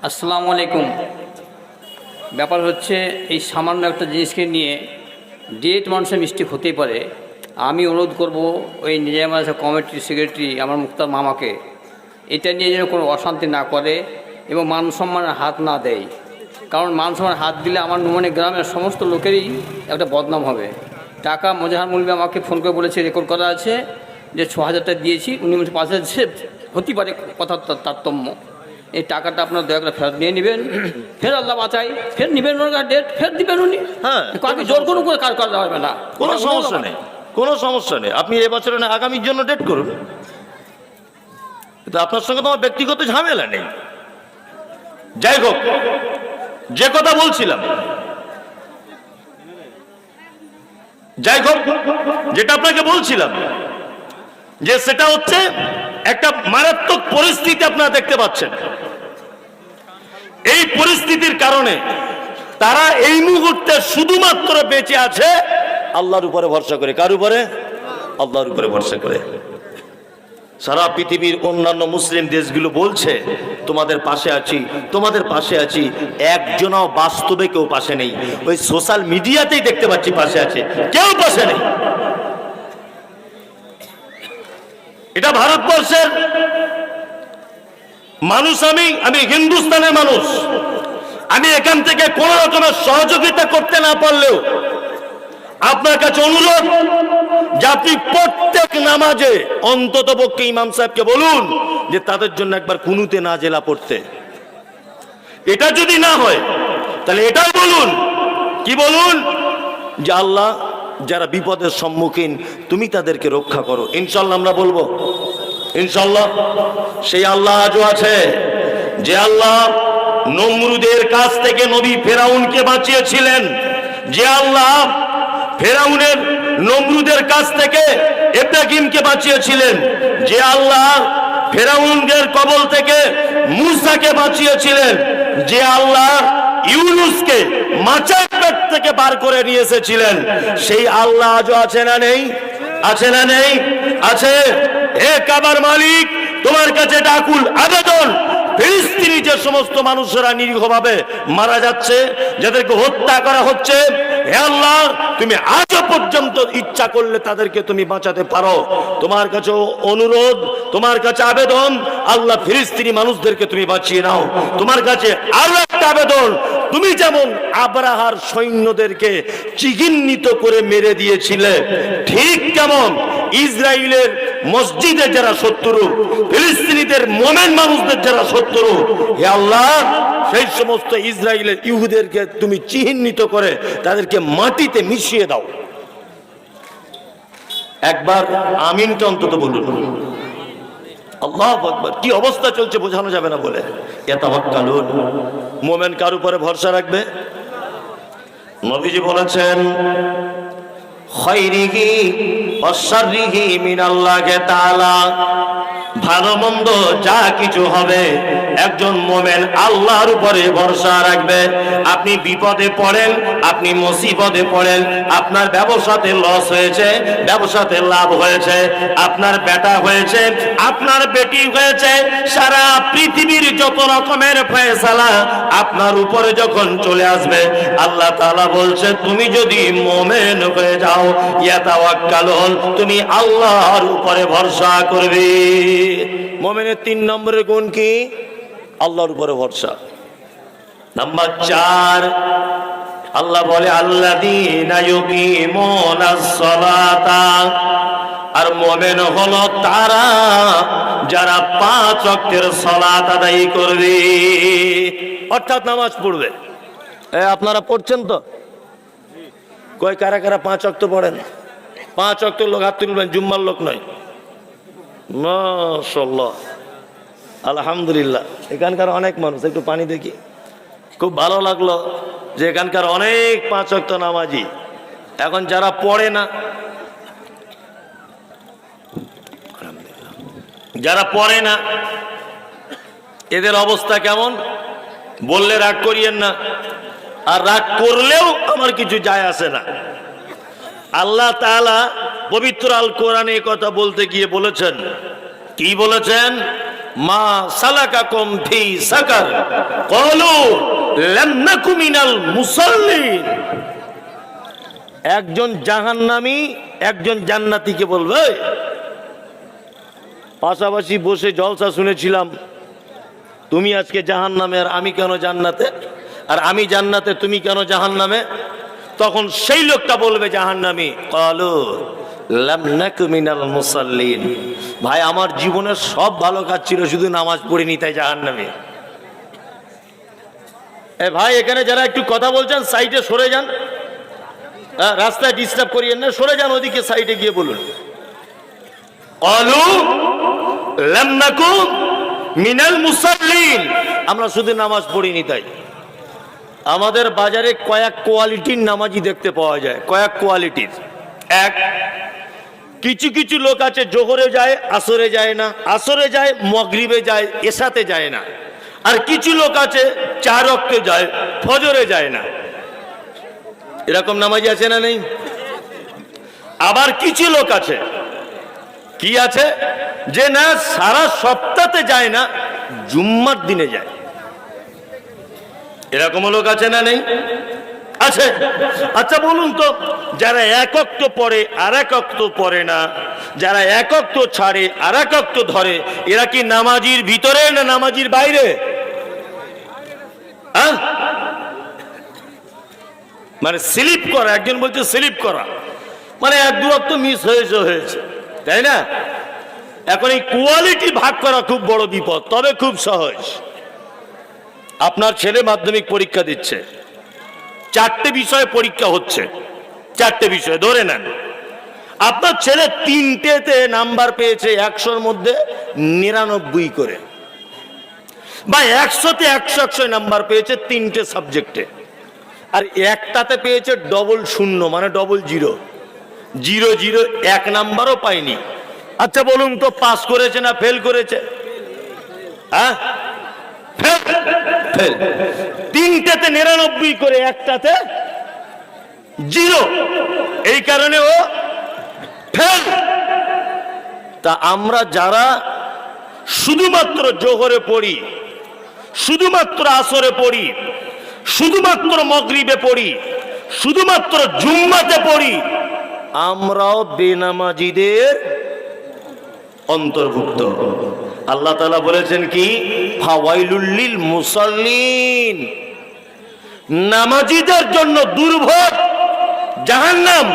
আসসালামু আলাইকুম। ব্যাপার হচ্ছে এই সামান্য একটা জিনিসকে নিয়ে ডেট মানুষের মিস্টেক হতেই পারে। আমি অনুরোধ করব ওই নিজাম কমিটির সেক্রেটারি আমার মুক্তার মামাকে এটা নিয়ে যেন কোনো অশান্তি না করে এবং মান সম্মানের হাত না দেয়। কারণ মান সম্মানের হাত দিলে আমার নুমানি গ্রামের সমস্ত লোকেরই একটা বদনাম হবে। টাকা মোজাহার মৌলভী আমাকে ফোন করে বলেছে, রেকর্ড করা আছে, যে 6,000 টাকা দিয়েছি, উনি বলছে 5,000 দিচ্ছে। হতেই পারে কথা তারতম্য। এই টাকাটা আপনার দয়া করে ফেরত নিয়ে নেবেন। ফের আল্লাহ বাঁচাই, ফের নেবেন, ওনার ডেট ফের দিবেন উনি। হ্যাঁ, কাউকে জোর কোনো করে কাজ করা হবে না, কোনো সমস্যা নেই, কোনো সমস্যা নেই। আপনি এবছরে না আগামীর জন্য ডেট করুন, কিন্তু আপনার সঙ্গে তো আমার ব্যক্তিগত ঝামেলা নেই। যাই হোক, যে কথা বলছিলাম, যেটা আপনাকে বলছিলাম, যে সেটা হচ্ছে একটা মারাত্মক পরিস্থিতি আপনারা দেখতে পাচ্ছেন। এই পরিস্থিতির কারণে তারা এই মুহূর্তে শুধুমাত্র বেঁচে আছে আল্লাহর উপরে ভরসা করে। কার উপরে? আল্লাহর উপরে ভরসা করে। সারা পৃথিবীর অন্যান্য মুসলিম দেশগুলো বলছে তোমাদের পাশে আছি, তোমাদের পাশে আছি। একজনও বাস্তবে কেউ পাশে নেই। ওই সোশ্যাল মিডিয়াতেই দেখতে পাচ্ছি পাশে আছে, কেউ পাশে নেই। এটা ভারতবর্ষের মানুষ, আমি হিন্দুস্তানের মানুষ। আমি এখান থেকে কোন রকমের সহযোগিতা করতে না পারলেও আপনার কাছে অনুরোধ যে আপনি প্রত্যেক নামাজে অন্তত পক্ষে ইমাম সাহেবকে বলুন যে তাদের জন্য একবার কুনুতে নাজেলা পড়তে। এটা যদি না হয় তাহলে এটাও বলুন, কি বলুন? যে আল্লাহ, যারা বিপদের সম্মুখীন তুমি তাদেরকে রক্ষা করো। ইনশাল্লাহ আমরা বলবো, ইনশাল্লাহ। সেই আল্লাহ আজও আছে, যে আল্লাহ নমরুদের কাছ থেকে নবী ফেরাউনকে বাঁচিয়েছিলেন, যে আল্লাহ ফেরাউনের, নমরুদের কাছ থেকে ইব্রাহিমকে বাঁচিয়েছিলেন, যে আল্লাহ ফেরাউনের কবল থেকে মূসাকে বাঁচিয়েছিলেন, যে আল্লাহ ইউনূসকে মাছের পেট থেকে বার করে নিয়ে এসেছিলেন, সেই আল্লাহ আজও আছে না নেই? আছে না নেই? আছে। হে কাবার মালিক, তোমার কাছে ডাকুল আবেদন, ফিলিস্তিনি যে সমস্ত মানুষেরা নিরীহভাবে মারা যাচ্ছে, যাদেরকে হত্যা করা হচ্ছে, হে আল্লাহ তুমি আজও পর্যন্ত ইচ্ছা করলে তাদেরকে তুমি বাঁচাতে পারো। তোমার কাছে অনুরোধ, তোমার কাছে আবেদন, আল্লাহ ফিলিস্তিনি মানুষদেরকে তুমি বাঁচিয়ে নাও। তোমার কাছে আরো একটা আবেদন, তুমি যেমন আব্রাহার সৈন্যদেরকে চিহ্নিত করে মেরে দিয়েছিলে, ঠিক কেমন ইসরায়েলের মসজিদের যারা শত্রু, ফিলিস্তিনিদের মোমেন মানুষদের যারা শত্রু, হে আল্লাহ সেই সমস্ত ইসরায়েলের ইহুদেরকে তুমি চিহ্নিত করে তাদেরকে মাটিতে মিশিয়ে দাও। একবার আমিনটা অন্তত বলুন। আল্লাহু আকবার। কি অবস্থা চলছে বোঝানো যাবে না বলে। ইয়াতাওয়াক্কালুন, মুমিন কার উপরে ভরসা রাখবে? নবীজি বলেছেন খায়রিহি ওয়া শাররিহি মিনাল্লাহি তাআলা, ভালো মন্দ যা কিছু হবে একজন মুমিন আল্লাহর উপরে ভরসা রাখবে। আপনি বিপদে পড়েন, আপনি মুসিবতে পড়েন, আপনার ব্যবসাতে লস হয়েছে, ব্যবসাতে লাভ হয়েছে, আপনার বেটা হয়েছে, আপনার বেটি হয়েছে, সারা পৃথিবীর যত রকমের ফয়সালা আপনার উপরে যখন চলে আসবে, আল্লাহ তাআলা বলছে তুমি যদি মুমিন হয়ে যাও, ইয়াতাওয়াক্কালুন, তুমি আল্লাহর উপরে ভরসা করবে। মুমিনের 3 নম্বরের গুণ কি? আল্লাহর উপরে ভরসা। নাম্বার 4, আল্লাহ বলে আল্লাযীনা ইউকিমুনাস সালাতা, আর মুমিন হলো তারা যারা 5 ওয়াক্তের সালাত আদায় করবে, অর্থাৎ নামাজ পড়বে। আপনারা পড়ছেন তো? কয় কারা কারা 5 ওয়াক্ত পড়েন? 5 ওয়াক্তের লোক হাত তুলবেন, জুম্মার লোক নয়। মাশাআল্লাহ, আলহামদুলিল্লাহ। এখানকার অনেক মানুষ, একটু পানি দেখি, খুব ভালো লাগলো যে এখানকার অনেক 5 ওয়াক্ত নামাজি। এখন যারা পড়ে না, যারা পড়ে না এদের অবস্থা কেমন বললে রাগ করিয়েন না, আর রাগ করলেও আমার কিছু যায় আসে না। আল্লাহ তাআলা পবিত্র আল কোরআনে কথা বলতে গিয়ে বলেছেন, কি বলেছেন? মা সালাকাকুম ফি সাকার ক্বালু লাম নাকু মিনাল মুসাল্লিন। একজন জাহান্নামী একজন জান্নাতীকে বলবে, পাশাপাশি বসে জলসা শুনেছিলাম, তুমি আজকে জাহান্নামে আর আমি কেন জান্নাতে, আর আমি জান্নাতে তুমি কেন জাহান্নামে? তখন সেই লোকটা বলবে জাহান্নামী, ক্বালু লাম নাকু মিনাল মুসাল্লিন, ভাই আমার জীবনের সব ভালো কাজ ছিল, শুধু নামাজ পড়িনি তাই জাহান্নামী। এ ভাই, এখানে যারা একটু কথা বলছেন সাইডে সরে যান, রাস্তায় ডিস্টার্ব করিয়েন না, সরে যান ওদিকে, সাইডে গিয়ে বলুন ক্বালু লাম নাকু মিনাল মুসাল্লিন, আমরা শুধু নামাজ পড়িনি তাই। আমাদের বাজারে কয়েক কোয়ালিটির নামাজি দেখতে পাওয়া যায়, কয়েক কোয়ালিটির। এক, কিছু কিছু লোক আছে জোহরে যায়, আসরে যায় না, আসরে যায়, মাগরিবে যায়, এশাতে যায় না। আর কিছু লোক আছে 4 ওয়াক্তে যায়, ফজরে যায় না। এরকম নামাজি আছে না নেই? আবার কিছু লোক আছে, কি আছে, যে না সারা সপ্তাহে যায় না, জুম্মার দিনে যায়। এরকম লোক আছে না নেই? আছে। আচ্ছা বলুন তো, যারা 1 ওয়াক্ত পড়ে আর 1 ওয়াক্ত পড়ে না, যারা 1 ওয়াক্ত ছাড়ে আর 1 ওয়াক্ত ধরে, এরা কি নামাজির ভিতরে না নামাজির বাইরে? মানে স্লিপ করা, একজন বলছে স্লিপ করা, মানে 1-2 ওয়াক্ত মিস হয়েছে, তাই না? এখন এই কোয়ালিটি ভাগ করা খুব বড় বিপদ, তবে খুব সহজ। আপনার ছেলে মাধ্যমিক পরীক্ষা দিচ্ছে, 4টে বিষয়ে পরীক্ষা হচ্ছে, 4টে বিষয় ধরে নেন। আপনার ছেলে 3টেতে নাম্বার পেয়েছে 100-র মধ্যে 99 করে, বা 100-তে 100 নাম্বার পেয়েছে 3টে সাবজেক্টে, আর একটাতে পেয়েছে 00, মানে 00। 0 1 নাম্বারও পাইনি। আচ্ছা বলুন তো, পাস করেছে না ফেল করেছে? হ্যাঁ, ফেল। 3টাতে 99 করে, একটাতে 0, এই কারণে ও ফেল। তা আমরা যারা শুধুমাত্র জোহরে পড়ি, শুধুমাত্র আসরে পড়ি, শুধুমাত্র মাগরিবে পড়ি, শুধুমাত্র জুম্মাতে পড়ি, আমরাও বেনামাজিদের অন্তর্ভুক্ত। আল্লাহ তাআলা বলেছেন কি, ফাওয়াইলুল লিল মুসাল্লিন, নামাজীদের জন্য দুর্ভোগ, জাহান্নাম।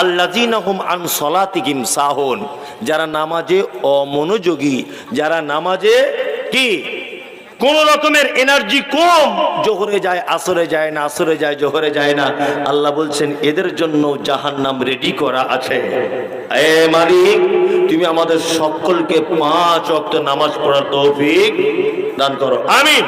আল্লাযীনা হুম আন সলাতিহিম সাহুন, যারা নামাজে অমনোযোগী, যারা নামাজে কি কোন রকমের এনার্জি কম, জোহরে যায় আসরে যায় না, আসরে যায় জোহরে যায় না, আল্লাহ বলছেন এদের জন্য জাহান্নাম রেডি করা আছে। এ মালিক, তুমি আমাদের সকলকে 5 ওয়াক্ত নামাজ পড়ার তৌফিক দান করো, আমিন।